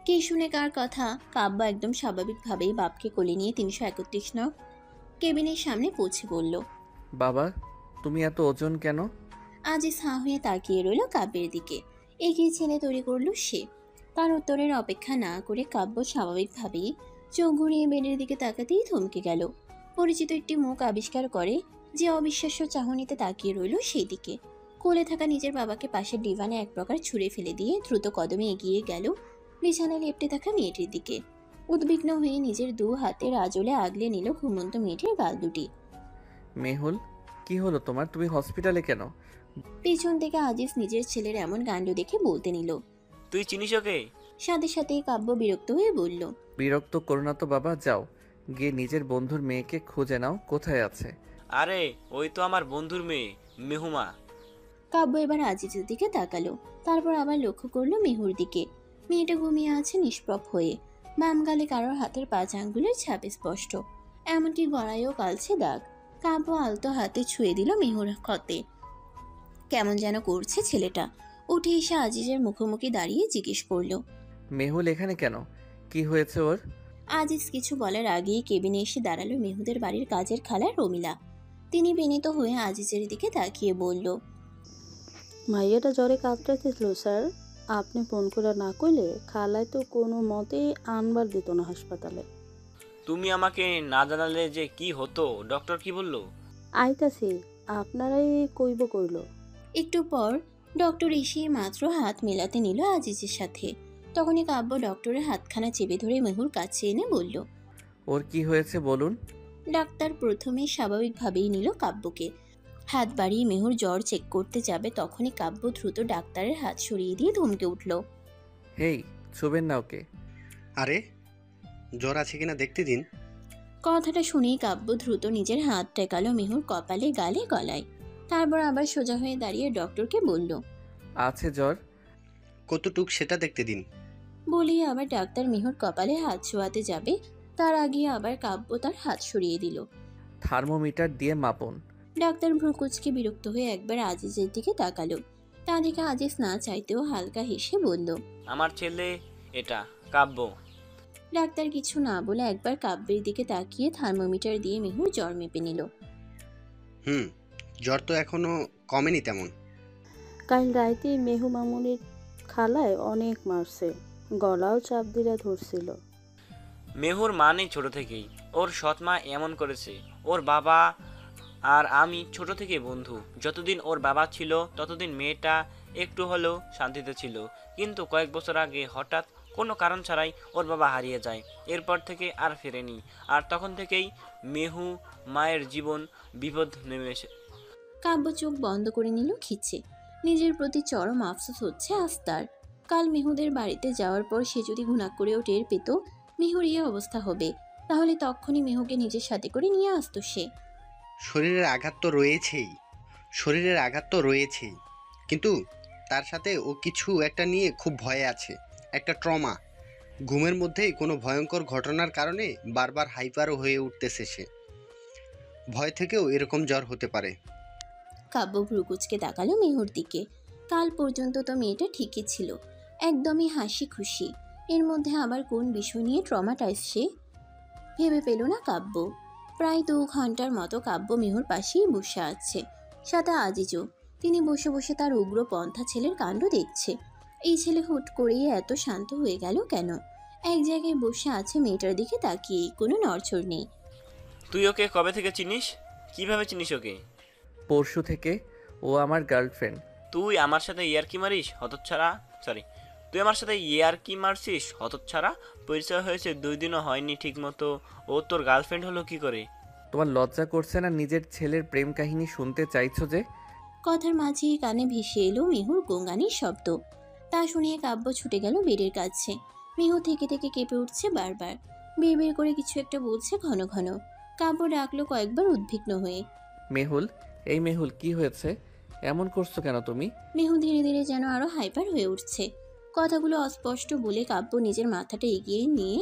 কে শুনে কার কথা? কাব্য একদম স্বাভাবিকভাবেই বাপকে কোলে নিয়ে 331 নং কেবিনের সামনে পৌঁছে বলল, বাবা, তুমি এত ওজন কেন? আজিজ হাঁ হয়ে তাকিয়ে রইল কাব্যের দিকে। এগিয়ে ছেলে তৈরি করল সে। তার উত্তরের অপেক্ষা না করে কাব্য স্বাভাবিকভাবেই চোখ ঘুরিয়ে বেডের দিকে তাকাতেই থমকে গেল। পরিচিত একটি মুখ আবিষ্কার করে, যে অবিশ্বাস্য চাহনিতে তাকিয়ে রইল সেই দিকে। কোলে থাকা নিজের বাবাকে পাশের ডিভানে এক প্রকার ছুঁড়ে ফেলে দিয়ে দ্রুত কদমে এগিয়ে গেল বিছানায় লেপ্টে থাকা মেয়েটির দিকে। উদ্বিগ্ন হয়ে নিজের দু হাতের আঁচলে আগলে নিল ঘুমন্ত মেয়েটির গাল দুটি। মেহুল, কি হলো তোমার? তুমি হসপিটালে কেন? পেছন থেকে আজিজ নিজের ছেলের এমন কাণ্ড দেখে বলতে নিল। তুই চিনিস ওকে? সাথে সাথেই কাব্য বিরক্ত হয়ে বলল, বিরক্ত করো না তো বাবা, যাও গিয়ে নিজের বন্ধুর মেয়েকে খুঁজে নাও, কোথায় আছে। আরে ওই তো আমার বন্ধুর মেয়ে মেহুমা। কাব্য এবার আজিজের দিকে তাকালো, তারপর আবার লক্ষ্য করলো মেহুর দিকে। মেয়েটা ঘুমিয়ে আছে নিষ্প্রভ হয়ে, বাম গালে কারোর হাতের 5 আঙ্গুলের ছাপ স্পষ্ট, এমনকি গলায়ও কালছে দাগ। কাব্য আলতো হাতে ছুঁয়ে দিল মেহুর ক্ষতে। কেমন যেন করছে ছেলেটা। উঠে এসে আজিজের মুখোমুখি দাঁড়িয়ে জিজ্ঞেস করলো, মেহুল এখানে কেন? কি হয়েছে ওর? আজিজ কিছু বলার আগেই কেবিনে এসে দাঁড়ালো মেহুদের বাড়ির কাজের খালা রমিলা। তিনি বিনীত হয়ে আজিজের দিকে তাকিয়ে বলল, মাইয়াটা জ্বরে কাতরাতেছিল স্যার, আপনি ফোন করে না কইলে খালায় তো কোনো মতে আনবার দিত না হাসপাতালে। তুমি আমাকে না জানালে যে কি হতো? ডক্টর কি বললো? আইতাছি, আপনারাই কইব কইল। একটু পর ডক্টর এসে মাত্র হাত মেলাতে নিল আজিজের সাথে। তখনই কাব্য ডক্টরের হাতখানা চেপে ধরে মেহুর কাছে এনে বলল, ওর কি হয়েছে বলুন। ডাক্তার প্রথমে স্বাভাবিকভাবেই নিল কাব্যকে। হাত বাড়িয়ে মেহুর জ্বর চেক করতে যাবে, তখনই কাব্য দ্রুত ডাক্তারের হাত সরিয়ে দিয়ে ধমকে উঠল, হেই, ছুবেন না ওকে। আরে জ্বর আছে কিনা দেখতে দিন। কথাটা শুনেই কাব্য দ্রুত নিজের হাত টেকালো মেহুর কপালে, গালে, গলায়। তারপর আবার সোজা হয়ে দাঁড়িয়ে ডক্টরকে বলল, আছে জ্বর। কতটুক সেটা দেখতে দিন। বলেই আবার ডাক্তার মেহুর কপালে হাত ছোঁয়াতে যাবে, তার আগে আবার কাব্য তার হাত সরিয়ে দিল। থার্মোমিটার দিয়ে মাপুন। ডাক্তার ভ্রুকুচকে বিরক্ত হয়ে একবার আজিজের দিকে তাকালো। তা দেখে আজিজ না চাইতেও হালকা হেসে বলল, আমার ছেলে এটা কাব্য। ডাক্তার কিছু না বলে একবার কাব্যের দিকে তাকিয়ে থার্মোমিটার দিয়ে মেহুর জ্বর মেপে নিল। জ্বর তো এখনো কমেনি তেমন। কাল রাইতে মেহু মামুনির খালায় অনেক মারছে, গলাও চাপ দিয়ে ধরছিল। মেহুর মা নেই ছোট থেকেই, ওর সৎ মা এমন করেছে। ওর বাবা আর আমি ছোট থেকে বন্ধু। যতদিন ওর বাবা ছিল ততদিন মেয়েটা একটু হলেও শান্তিতে ছিল, কিন্তু কয়েক বছর আগে হঠাৎ কোনো কারণ ছাড়াই ওর বাবা হারিয়ে যায়। এরপর থেকে আর ফেরেনি, আর তখন থেকেই মেহু মায়ের জীবন বিপদ নেমে এসে। কাব্য চোখ বন্ধ করে নিল খিচ্ছে। নিজের প্রতি চরম আফসোস হচ্ছে আজ তার। কাল মেহুদের বাড়িতে যাওয়ার পর সে যদি ঘুণাক করেও টের পেত মেহুর ইয়ে অবস্থা হবে, তাহলে তখনই মেহুকে নিজের সাথে করে নিয়ে আসতো সে। শরীরের আঘাত তো রয়েছেই, কিন্তু তার সাথে ও কিছু একটা নিয়ে খুব ভয়ে আছে, একটা ট্রমা। ঘুমের মধ্যেই কোনো ভয়ঙ্কর ঘটনার কারণে বারবার হাইপারও হয়ে উঠতেছে সে। ভয় থেকেও এরকম জ্বর হতে পারে। কাব্য ভ্রুকুচকে তাকালো মেহুর দিকে। কাল পর্যন্ত তো মেয়েটা ঠিকই ছিল, একদমই হাসি খুশি। এর মধ্যে আবার কোন বিষয় নিয়ে ট্রমাটাইজ সে ভেবে পেল না কাব্য। প্রায় 2 ঘন্টার মতো কাব্য মেহুর পাশেই বসে আছে, সাথে আজিজও। তিনি বসে বসে তার উগ্র পন্থা ছেলের কাণ্ড দেখছে। এই ছেলে হুট করেই এত শান্ত হয়ে গেল কেন? এক জায়গায় বসে আছে মেয়েটার দিকে তাকিয়ে, কোনো নড়চড় নেই। তুই ওকে কবে থেকে চিনিস? কিভাবে চিনিস ওকে? পরশু থেকে। ও আমার গার্লফ্রেন্ড। তুই আমার সাথে ইয়ার্কি মারিস হতচ্ছাড়া? তুই আমার সাথে ইয়ার্কি মারছিস হতচ্ছাড়া? পরিচয় হয়েছে 2 দিনও হয়নি ঠিক মতো, ও তোর গার্লফ্রেন্ড হলো কি করে? তোমার লজ্জা করছে না নিজের ছেলের প্রেম কাহিনী শুনতে চাইছো যে? কথার মাঝেই কানে ভেসে এলো মেহুর গোঙানির শব্দ। তা শুনিয়ে কাব্য ছুটে গেল বেডের কাছে। মেহু থেকে থেকে কেঁপে উঠছে বারবার, বিড়বিড় করে কিছু একটা বলছে ঘন ঘন। কাব্য ডাকলো কয়েকবার উদ্বিগ্ন হয়ে, মেহুল, এই মেহুল, কি হয়েছে? এমন করছো কেন তুমি? মেহু ধীরে ধীরে যেন আরো হাইপার হয়ে উঠছে। কথাগুলো অস্পষ্ট বলে কাব্য নিজের মাথাটা এগিয়ে নিয়ে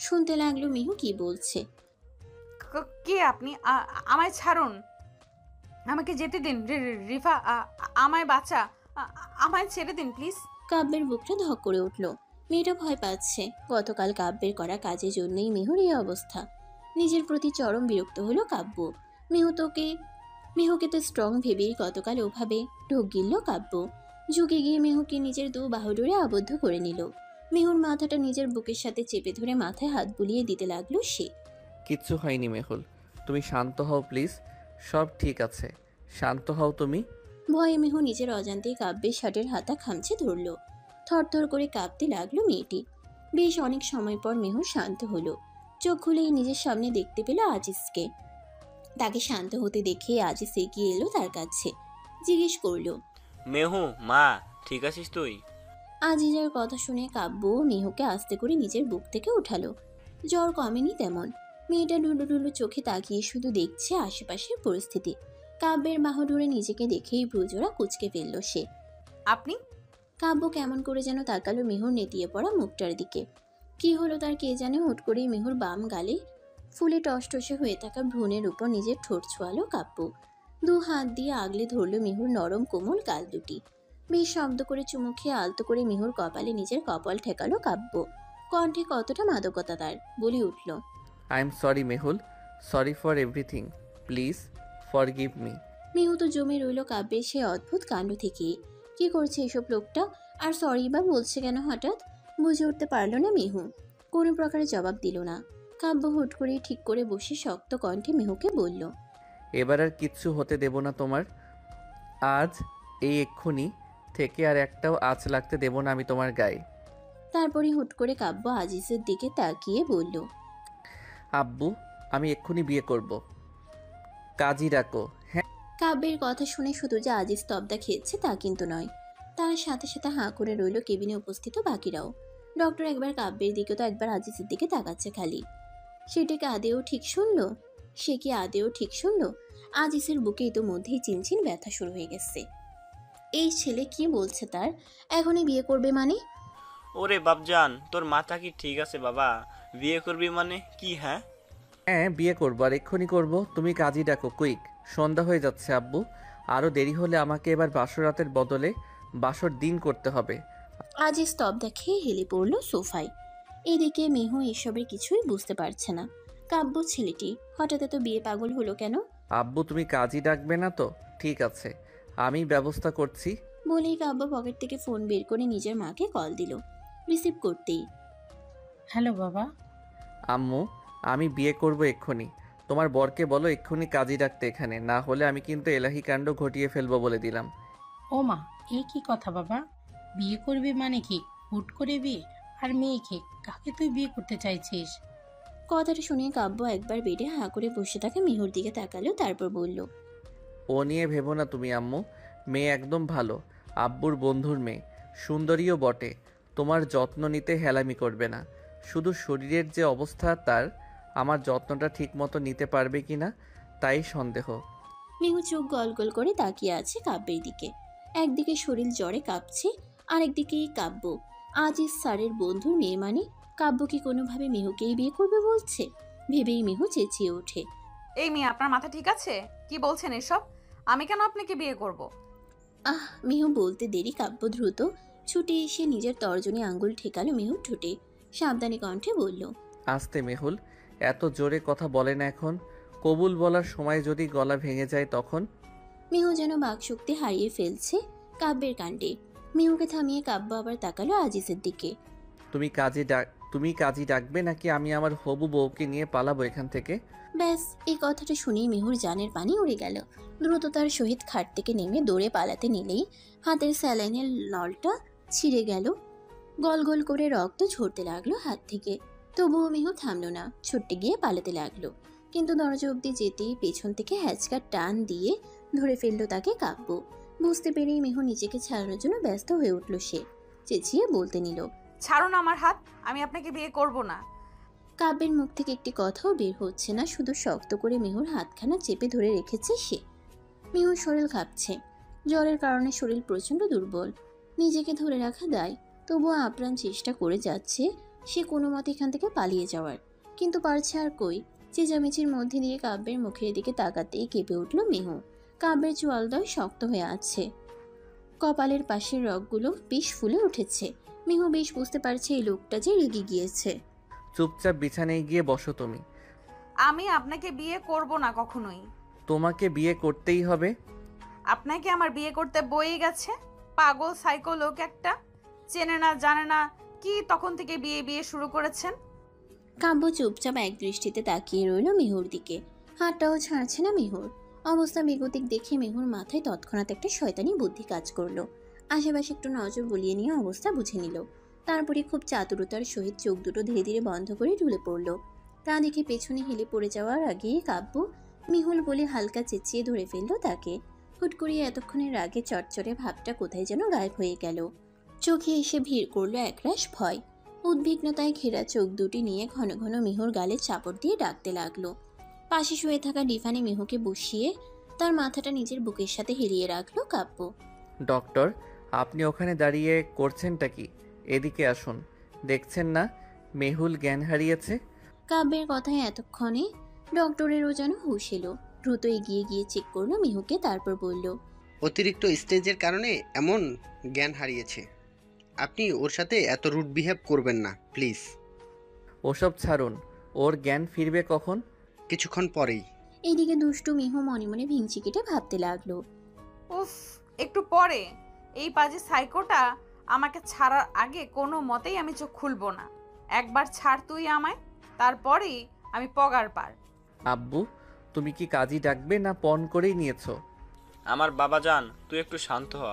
শুনতে লাগলো মেহু কি বলছে। কে আপনি? আমায় ছাড়ুন, আমাকে যেতে দিন। রিফা, আমায় বাঁচা, আমায় ছেড়ে দিন প্লিজ। কাব্যের বুকটা ধক করে উঠল। মেয়েটা ভয় পাচ্ছে। গতকাল কাব্যের করা কাজের জন্যই মেহুর এই অবস্থা। নিজের প্রতি চরম বিরক্ত হলো কাব্য। মেহুকে তো স্ট্রং ভেবেই গতকাল ওভাবে ঢোক গিলল কাব্য। ঝুঁকে গিয়ে মেহুকে নিজের 2 বাহু ডোরে আবদ্ধ করে নিল। মেহুর মাথাটা নিজের বুকের সাথে চেপে ধরে মাথায় হাত বুলিয়ে দিতে লাগলো সে। কিচ্ছু হয়নি মেহুল, তুমি শান্ত হও প্লিজ, সব ঠিক আছে, শান্ত হও তুমি। ভয়ে মেহু নিজের অজান্তেই কাব্যের শার্টের হাতা খামচে ধরল। থরথর করে কাঁপতে লাগলো মেয়েটি। বেশ অনেক সময় পর মেহু শান্ত হলো। চোখ খুলেই নিজের সামনে দেখতে পেল আজিজকে। তাকে শান্ত হতে দেখে আজিজ এগিয়ে এলো তার কাছে, জিজ্ঞেস করলো, মেহু মা ঠিক আছিস তুই? আজিজের কথা শুনে কাব্য মেহুকে আস্তে করে নিজের বুক থেকে উঠালো। জ্বর কমেনি তেমন। মেয়েটা ঢুলু ঢুলু চোখে তাকিয়ে শুধু দেখছে আশেপাশের পরিস্থিতি। কাব্যের বাহু ধরে নিজেকে দেখেই ভ্রুজোড়া কুঁচকে ফেলল সে। আপনি? কাব্য কেমন করে যেন তাকালো মেহুর নেতিয়ে পড়া মুখটার দিকে। কি হলো তার কে জানে, হুট করেই মেহুর বাম গালে ফুলে টসটসে হয়ে থাকা ভ্রূণের উপর নিজের ঠোঁট ছোঁয়ালো কাব্য। দু হাত দিয়ে আগলে ধরল মেহুর নরম কোমল গাল দুটি। বেশ শব্দ করে চুমু খেয়ে আলতো করে মেহুর কপালে নিজের কপাল ঠেকালো কাব্য। কণ্ঠে কতটা মাদকতা তার, বলে উঠল, I am sorry Mehul, sorry for everything, please forgive me. Mehu তো জমে রইল কাব্যের সে অদ্ভুত কাণ্ড থেকে। কি করছে এসব লোকটা, আর সরি বা বলছে কেন হঠাৎ? বুঝে উঠতে পারল না মেহু। কোনো প্রকারে জবাব দিল না। কাব্য হুট করে ঠিক করে বসে শক্ত কণ্ঠে মেহুকে বলল, এবার আর কিচ্ছু হতে দেব না তোমার। আজ এই এক্ষুনি থেকে আর একটাও আঁচ লাগতে দেব না আমি তোমার গায়ে। তারপরে হুট করে কাব্য আজিজের দিকে তাকিয়ে বলল, আব্বু আমি এক্ষুনি বিয়ে করব, কাজী ডাকো। হ্যাঁ। কাব্যের কথা শুনে শুধু যে আজিজ স্তব্ধা খেয়েছে তা কিন্তু নয়, তার সাথে সাথে হাঁ করে রইল কেবিনে উপস্থিত বাকিরাও। ডক্টর একবার কাব্যের দিকে তো একবার আজিজের দিকে তাকাচ্ছে খালি। সেটাকে আদেও ঠিক শুনলো? সে কি আদেও ঠিক শুনলো? আজিজের বুকে ইতোমধ্যেই চিনচিন ব্যথা শুরু হয়ে গেছে। এই ছেলে কি বলছে তার, এখনই বিয়ে করবে মানে? ওরে বাপজান, তোর মাথা কি ঠিক আছে বাবা? বিয়ে করবি মানে কি? হ্যাঁ হ্যাঁ বিয়ে করবো, আর এক্ষুনি করবো। তুমি কাজী ডাকো কুইক, সন্ধ্যা হয়ে যাচ্ছে আব্বু। আরও দেরি হলে আমাকে এবার বাসর রাতের বদলে বাসর দিন করতে হবে। আজিজ স্তব্ধা খেয়ে হেলে পড়ল সোফায়। এদিকে মেহু এসবের কিছুই বুঝতে পারছে না। কাব্য ছেলেটি হঠাৎ এত বিয়ে পাগল হলো কেন? আব্বু তুমি কাজী ডাকবে না তো? ঠিক আছে, আমি ব্যবস্থা করছি। বলেই কাব্য পকেট থেকে ফোন বের করে নিজের মাকে কল দিল। রিসিভ করতেই, হ্যালো বাবা। আম্মু আমি বিয়ে করব এক্ষুনি। তোমার বরকে বলো এক্ষুনি কাজী ডাকতে এখানে, না হলে আমি কিন্তু এলাহি কাণ্ড ঘটিয়ে ফেলবো বলে দিলাম। ও মা, এ কি কথা বাবা? বিয়ে করবি মানে কি? হুট করে বিয়ে? আর মেয়েকে কাকে তুই বিয়ে করতে চাইছিস? কথাটা শুনে কাব্য একবার বেডে হাঁ করে বসে থাকা মেহুর দিকে তাকালো, তারপর বলল, ও নিয়ে ভেবো না তুমি আম্মু, মেয়ে একদম ভালো, আব্বুর বন্ধুর মেয়ে, সুন্দরীও বটে। তোমার যত্ন নিতে হেলামি করবে না। শুধু শরীরের যে অবস্থা তার, আমার যত্নটা ঠিক মতো নিতে পারবে কি না তাই সন্দেহ। মেহু চোখ গল গল করে তাকিয়ে আছে কাব্যের দিকে। একদিকে শরীর জ্বরে কাঁপছে, আরেকদিকে কাব্য আজিজ স্যারের বন্ধুর মেয়ে, মানে কাব্য কি কোনোভাবে মেহুকেই বিয়ে করবে বলছে? ভেবেই মেহু চেঁচিয়ে ওঠে, এই মেয়ে, আপনার মাথা ঠিক আছে? কি বলছেন এসব? আমি কেন আপনাকে বিয়ে করব? আহ! মেহু বলতে দেরি কাব্য দ্রুত ছুটে এসে নিজের তর্জনী আঙ্গুল ঠেকালো মেহুর ঠোঁটে। সাবধানী কণ্ঠে বলল, আস্তে মেহুল, এত জোরে কথা বলে না এখন। কবুল বলার সময় যদি গলা ভেঙে যায় তখন? মেহু যেন বাকশক্তি হারিয়ে ফেলছে কাব্যের কাণ্ডে। মেহুকে থামিয়ে কাব্য আবার তাকালো আজিজের দিকে। তুমি কাজী ডাকবে নাকি আমি আমার হবু বউকে নিয়ে পালাবো এখান থেকে? ব্যাস, এই কথাটা শুনেই মেহুর জানের পানি উড়ে গেল। দ্রুততার সহিত খাট থেকে নেমে দৌড়ে পালাতে নিলেই হাতের স্যালাইনের নলটা ছিঁড়ে গেল। গল গল করে রক্ত ঝরতে লাগলো হাত থেকে। তবুও মেহু থামলো না, ছুটতে গিয়ে পালাতে লাগলো। কিন্তু দরজা অব্দি যেতেই পেছন থেকে হ্যাচকা টান দিয়ে ধরে ফেললো তাকে কাব্য। বুঝতে পেরেই মেহু নিজেকে ছাড়ানোর জন্য ব্যস্ত হয়ে উঠল। সে চেঁচিয়ে বলতে নিল, ছাড়ুন আমার হাত, আমি আপনাকে বিয়ে করব না। কাব্যের মুখ থেকে একটি কথাও বের হচ্ছে না, শুধু শক্ত করে মেহুর হাতখানা চেপে ধরে রেখেছে সে। মেহুর শরীর কাঁপছে, জ্বরের কারণে শরীর প্রচণ্ড দুর্বল। নিজেকে ধরে রাখা দায়, তবুও আপ্রাণ চেষ্টা করে যাচ্ছে সে কোনো মতে এখান থেকে পালিয়ে যাওয়ার। কিন্তু পারছে আর কই। চেঁচামেচির মধ্যে দিয়ে কাব্যের মুখের দিকে তাকাতেই কেঁপে উঠল মেহু। কাব্যের চোয়ালদয় শক্ত হয়ে আছে, কপালের পাশের রগগুলো বেশ ফুলে উঠেছে। মেহু বেশ বুঝতে পারছে এই লোকটা যে রেগে গিয়েছে। চুপচাপ বিছানায় গিয়ে বসো তুমি। আমি আপনাকে বিয়ে করব না কখনোই। তোমাকে বিয়ে করতেই হবে। আপনাকে আমার বিয়ে করতে বয়ে গেছে। পাগল সাইকো লোক একটা, চেনে না জানে না কি তখন থেকে বিয়ে বিয়ে শুরু করেছেন। কাব্য চুপচাপ এক দৃষ্টিতে তাকিয়ে রইল মেহুর দিকে। হাতটাও ছাড়ছে না মেহুর। অবস্থা বেগতিক দেখে মেহুর মাথায় তৎক্ষণাৎ একটা শয়তানি বুদ্ধি কাজ করলো। আশেপাশে একটু নজর বুলিয়ে নিয়ে অবস্থা বুঝে নিল। তারপরে খুব চাতুরতার সহিত চোখ দুটো ধীরে ধীরে বন্ধ করে ঢুলে পড়ল। তা দেখে পেছনে হেলে পড়ে যাওয়ার আগে কাব্য মিহুল বলে হালকা চেঁচিয়ে ধরে ফেলল তাকে। হুট করিয়ে এতক্ষণের আগে চটচটে ভাবটা কোথায় যেন গায়েব হয়ে গেল। চোখে এসে ভিড় করলো একরাশ ভয়। উদ্বিগ্নতায় ঘেরা চোখ দুটি নিয়ে ঘন ঘন মিহুর গালে চাপড় দিয়ে ডাকতে লাগলো। পাশে শুয়ে থাকা ডিফানে মিহুকে বসিয়ে তার মাথাটা নিজের বুকের সাথে হেলিয়ে রাখলো কাব্য। ডক্টর, আপনি ওখানে দাঁড়িয়ে করছেনটা কি? এদিকে আসুন। দেখছেন না মেহুল জ্ঞান হারিয়েছে? কাব্যের কথায় এতক্ষণে ডক্টরেরও যেন হুঁশ এলো। দ্রুত এগিয়ে গিয়ে চেক করলো মিহুকে, তারপর বলল, অতিরিক্ত স্টেজের কারণে এমন জ্ঞান হারিয়েছে। আপনি ওর সাথে এত রুড বিহেভ করবেন না প্লিজ। ওসব ছাড়ুন, ওর জ্ঞান ফিরবে কখন? কিছুক্ষণ পরেই। এইদিকে দুষ্টু মিহু মনে মনে ভিংচি কেটে ভাবতে লাগলো, উফ, একটু পরে এই বাজে সাইকোটা আমাকে ছাড়ার আগে কোনো মতেই আমি চোখ খুলবো না। একবার ছাড় তুই আমায়, তারপরেই আমি পগার পার। আব্বু, তুমি কি কাজী ডাকবে না পণ করেই নিয়েছো? আমার বাবা জান, তুই একটু শান্ত হ,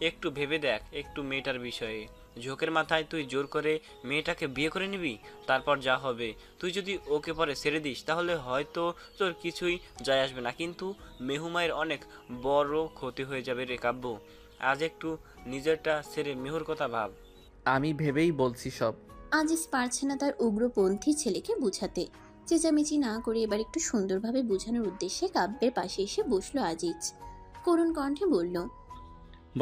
একটু ভেবে দেখ একটু মেয়েটার বিষয়ে। ঝোঁকের মাথায় তুই জোর করে মেয়েটাকে বিয়ে করে নিবি, তারপর যা হবে। তুই যদি ওকে পরে ছেড়ে দিস তাহলে হয়তো তোর কিছুই যায় আসবে না, কিন্তু মেহুমায়ের অনেক বড় ক্ষতি হয়ে যাবে রে কাব্য। আজ একটু নিজেরটা ছেড়ে মেহুর কথা ভাব। আমি ভেবেই বলছি সব। আজিজ পারছে না তার উগ্রপন্থী ছেলেকে বুঝাতে। চেঁচামেচি না করে এবার একটু সুন্দরভাবে বোঝানোর উদ্দেশ্যে কাব্যের পাশে এসে বসলো আজিজ। করুণ কণ্ঠে বলল,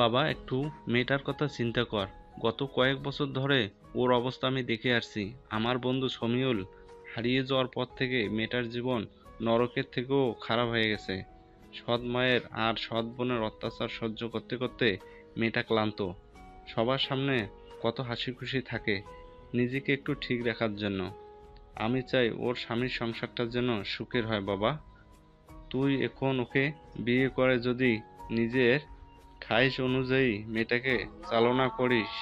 বাবা, একটু মেয়েটার কথা চিন্তা কর। গত কয়েক বছর ধরে ওর অবস্থা আমি দেখে আসছি। আমার বন্ধু শমিউল হারিয়ে যাওয়ার পর থেকে মেয়েটার জীবন নরকের থেকেও খারাপ হয়ে গেছে। সৎ মায়ের আর সৎ বোনের অত্যাচার সহ্য করতে করতে মেয়েটা ক্লান্ত। সবার সামনে কত হাসি খুশি থাকে নিজেকে একটু ঠিক রাখার জন্য। আমি চাই ওর স্বামীর সংসারটা যেন সুখের হয়। বাবা, তুই এখন ওকে বিয়ে করে যদি নিজের খাইশ অনুযায়ী মেয়েটাকে চালনা করিস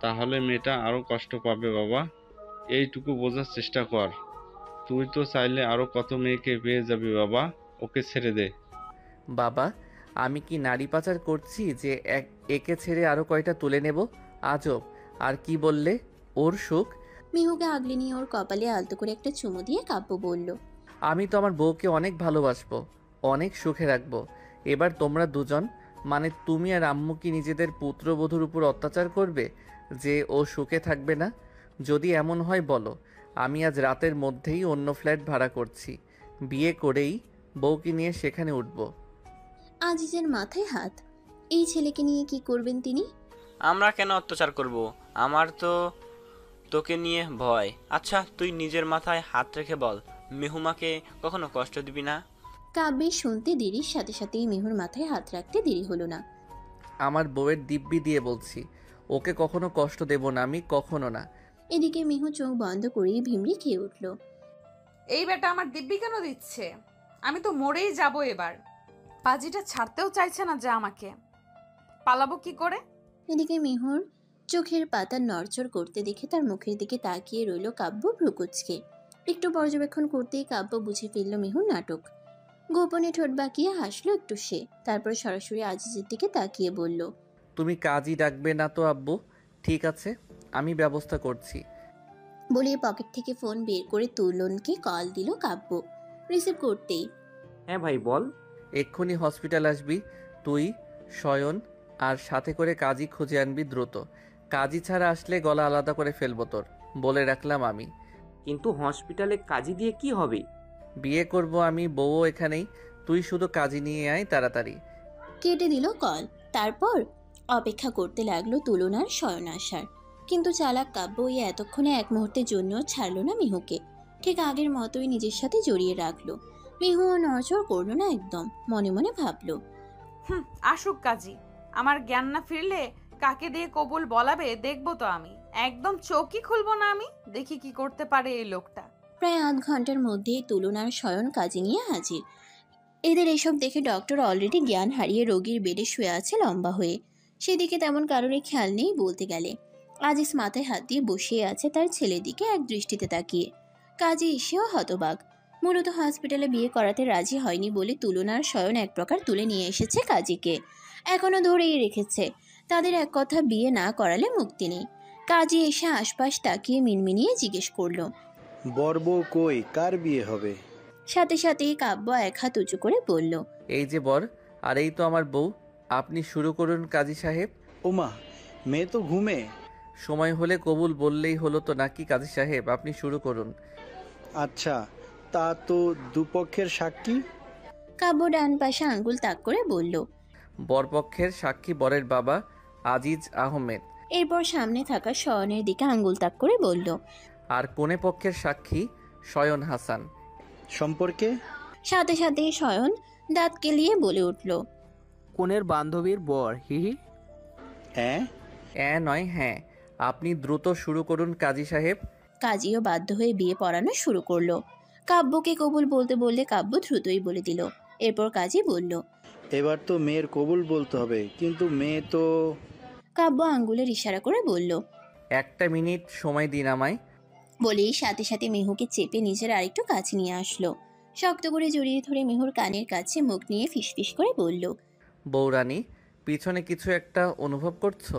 তাহলে মেয়েটা আরো কষ্ট পাবে। বাবা, এইটুকু বোঝার চেষ্টা কর। তুই তো চাইলে আরো কত মেয়েকে পেয়ে যাবি। বাবা, ওকে ছেড়ে দে। বাবা, আমি কি নারী পাচার করছি যে একে ছেড়ে আরো কয়টা তুলে নেব? আজব। আর কি বললে? ওর সুখ? মিহুকে আগলে নিয়ে ওর কপালে আলতো করে একটা চুমু দিয়ে কাব্য বলল, আমি তো আমার বউকে অনেক ভালোবাসবো, অনেক সুখে রাখবো। এবার তোমরা দুজন, মানে তুমি আর আম্মু, কি নিজেদের পুত্রবধূর উপর অত্যাচার করবে যে ও সুখে থাকবে না? যদি এমন হয় বলো, আমি আজ রাতের মধ্যেই অন্য ফ্ল্যাট ভাড়া করছি। বিয়ে করেই বউকে নিয়ে সেখানে উঠব। আজিজের মাথায় হাত। এই ছেলেকে নিয়ে কি করবেন তিনি? আমরা কেন অত্যাচার করব? আমার তো তোকে নিয়ে ভয়। আচ্ছা, তুই নিজের মাথায় হাত রেখে বল, মেহুমাকে কখনো কষ্ট দিবি না? কাব্যের শুনতে দেরির সাথে সাথেই মিহুর মাথায় হাত রাখতে দেরি হলো না। আমার বউয়ের দিব্যি দিয়ে বলছি, ওকে কখনো কষ্ট দেব না আমি, কখনো না। এদিকে মিহু চোখ বন্ধ করেই ভিমড়ি খেয়ে উঠল। এই বেটা আমার দিব্যি কেন দিচ্ছে? আমি তো মরেই যাব এবার। পাজিটা ছাড়তেও চাইছে না যে আমাকে, পালাবো কি করে? এদিকে মিহুর চোখের পাতা নড়চড় করতে দেখে তার মুখের দিকে তাকিয়ে রইল কাব্য ভ্রুকুচকে। একটু পর্যবেক্ষণ করতেই কাব্য বুঝে ফেলল মিহুর নাটক। গোপনে ঠোঁট বাঁকিয়ে হাসলো একটু সে, তারপর সরাসরি আজিজের দিকে তাকিয়ে বলল, তুমি কাজই ডাকবে না তো আব্বু? ঠিক আছে, আমি ব্যবস্থা করছি। বলে পকেট থেকে ফোন বের করে তুলনকে কল দিল কাব্য। রিসিভ করতেই, হ্যাঁ ভাই বল। এক্ষুনি হসপিটাল আসবি তুই, শয়ন, আর সাথে করে কাজী খুঁজে আনবি দ্রুত। কাজী ছাড়া আসলে গলা আলাদা করে ফেলবো তোর, বলে রাখলাম আমি। কিন্তু হসপিটালে কাজী দিয়ে কি হবে? বিয়ে করব আমি, বউও এখানেই। তুই শুধু কাজী নিয়ে আয় তাড়াতাড়ি। কেটে দিল কল। তারপর অপেক্ষা করতে লাগলো তুলনার শয়ন আসার। কিন্তু চালাক কাব্য ওই এতক্ষণে এক মুহূর্তের জন্য ছাড়লো না মিহুকে। ঠিক আগের মতোই নিজের সাথে জড়িয়ে রাখলো। মিহুও নড়চড় করলো না একদম। মনে মনে ভাবলো, আসুক কাজী, আমার জ্ঞান না ফিরলে কাকে দিয়ে কবুল বলাবে দেখবো তো আমি। একদম চোখই খুলবো না আমি, দেখি কি করতে পারে এই লোকটা। প্রায় আধ ঘন্টার মধ্যেই তুলনার শয়ন কাজে নিয়ে হাজির। এদের এসব দেখে ডক্টর অলরেডি জ্ঞান হারিয়ে রোগীর বেডে শুয়ে আছে লম্বা হয়ে। সেদিকে তেমন কারোরই খেয়াল নেই বলতে গেলে। আজিজ মাথায় হাত দিয়ে বসিয়ে আছে তার ছেলের দিকে এক দৃষ্টিতে তাকিয়ে। কাজী এসেও হতবাক। মূলত হসপিটালে বিয়ে করাতে রাজি হয়নি বলে তুলনার শয়ন এক প্রকার তুলে নিয়ে এসেছে কাজীকে, এখনো ধরেই রেখেছে। তাদের এক কথা বিয়ে না করালে মুক্তি নেই। কাজী এসে আশপাশ তাকিয়ে মিনমিনিয়ে জিজ্ঞেস করলো, বর বউ কই, কার বিয়ে হবে? সাথে সাথেই কাব্য এক হাত উঁচু করে বলল, এই যে বর, আর এই তো আমার বউ। আপনি শুরু করুন কাজী সাহেব। ওমা, মেয়ে তো ঘুমে। সময় হলে কবুল বললেই হলো তো নাকি কাজী সাহেব, আপনি শুরু করুন। আচ্ছা, তা তো দুপক্ষের সাক্ষী? কাব্য ডান পাশে আঙ্গুল তাক করে বলল। বরপক্ষের সাক্ষী বরের বাবা আজিজ আহমেদ। এরপর সামনে থাকা শয়নের দিকে আঙ্গুল তাক করে বলল, আর কনে পক্ষের সাক্ষী শয়ন হাসান। সম্পর্কে? সাথে সাথেই শয়ন দাঁত কেলিয়ে বলে উঠল, কনের বান্ধবীর বর, হিহি। হ্যাঁ নয় হ্যাঁ, আপনি দ্রুত শুরু করুন কাজী সাহেব। কাজীও বাধ্য হয়ে বিয়ে পড়ানো শুরু করলো। কাব্যকে কবুল বলতে বললে কাব্য দ্রুতই বলে দিল। এরপর কাজী বলল, এবার তো মেয়ের কবুল বলতে হবে, কিন্তু মেয়ে তো। কাব্য আঙ্গুলের ইশারা করে বলল, 1 মিনিট সময় দিন আমায়। বলেই সাথে সাথে মেহুকে চেপে নিজের আরেকটু কাছে নিয়ে আসলো। শক্ত করে জড়িয়ে ধরে মেহুর কানের কাছে মুখ নিয়ে ফিসফিস করে বলল, বৌরানী, পিছনে কিছু একটা অনুভব করছো?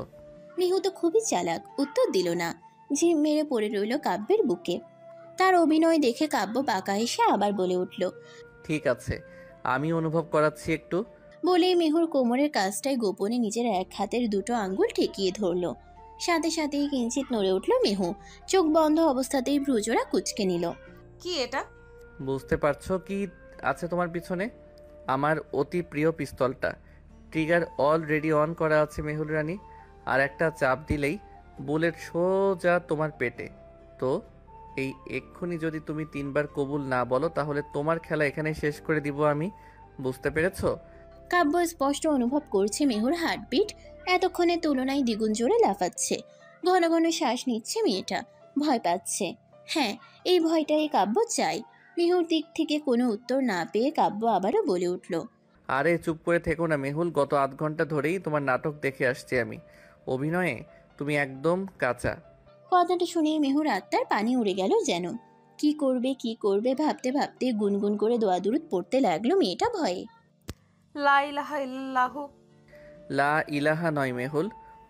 মেহু তো খুবই চালাক, উত্তর দিল না। ঝিম মেরে পড়ে রইল কাব্যের বুকে। তার অভিনয় দেখে কাব্য বাঁকা এসে আবার বলে উঠল, ঠিক আছে, আমি অনুভব করাচ্ছি একটু। বলেই মেহুর কোমরের কাজটায় গোপনে নিজের এক হাতের দুটো আঙ্গুল ঠেকিয়ে ধরল। সাথে সাথেই কিঞ্চিত নড়ে উঠল মেহু। চোখ বন্ধ অবস্থাতেই ভ্রুজোড়া কুঁচকে নিল। কি এটা? বুঝতে পারছো কি আছে তোমার পিছনে? আমার অতি প্রিয় পিস্তলটা। ট্রিগার অলরেডি অন করা আছে মেহুল রানী, আর একটা চাপ দিলেই বুলেট সোজা তোমার পেটে। তো এই এক্ষুনি যদি তুমি 3 বার কবুল না বলো, তাহলে তোমার খেলা এখানে শেষ করে দিব আমি। বুঝতে পেরেছো? কাব্য স্পষ্ট অনুভব করছে মেহুর হার্টবিট এতক্ষণের তুলনায় দ্বিগুণ জোরে লাফাচ্ছে। ঘন ঘন শ্বাস নিচ্ছে মেয়েটা, ভয় পাচ্ছে। হ্যাঁ, এই ভয়টাই কাব্য চাই। মেহুর দিক থেকে কোনো উত্তর না পেয়ে কাব্য আবারও বলে উঠল, আরে চুপ করে থেকো না মেহুল, গত আধ ঘন্টা ধরেই তোমার নাটক দেখে আসছি আমি। অভিনয়ে তুমি একদম কাঁচা। কথাটা শুনে মেহুর আত্মার পানি উড়ে গেল যেন। কি করবে ভাবতে ভাবতে গুনগুন করে দোয়া দুরুদ পড়তে লাগলো মেয়েটা ভয়ে। লা ইলাহা ইল্লাল্লাহু। লা ইলাহা নয় মেহুল,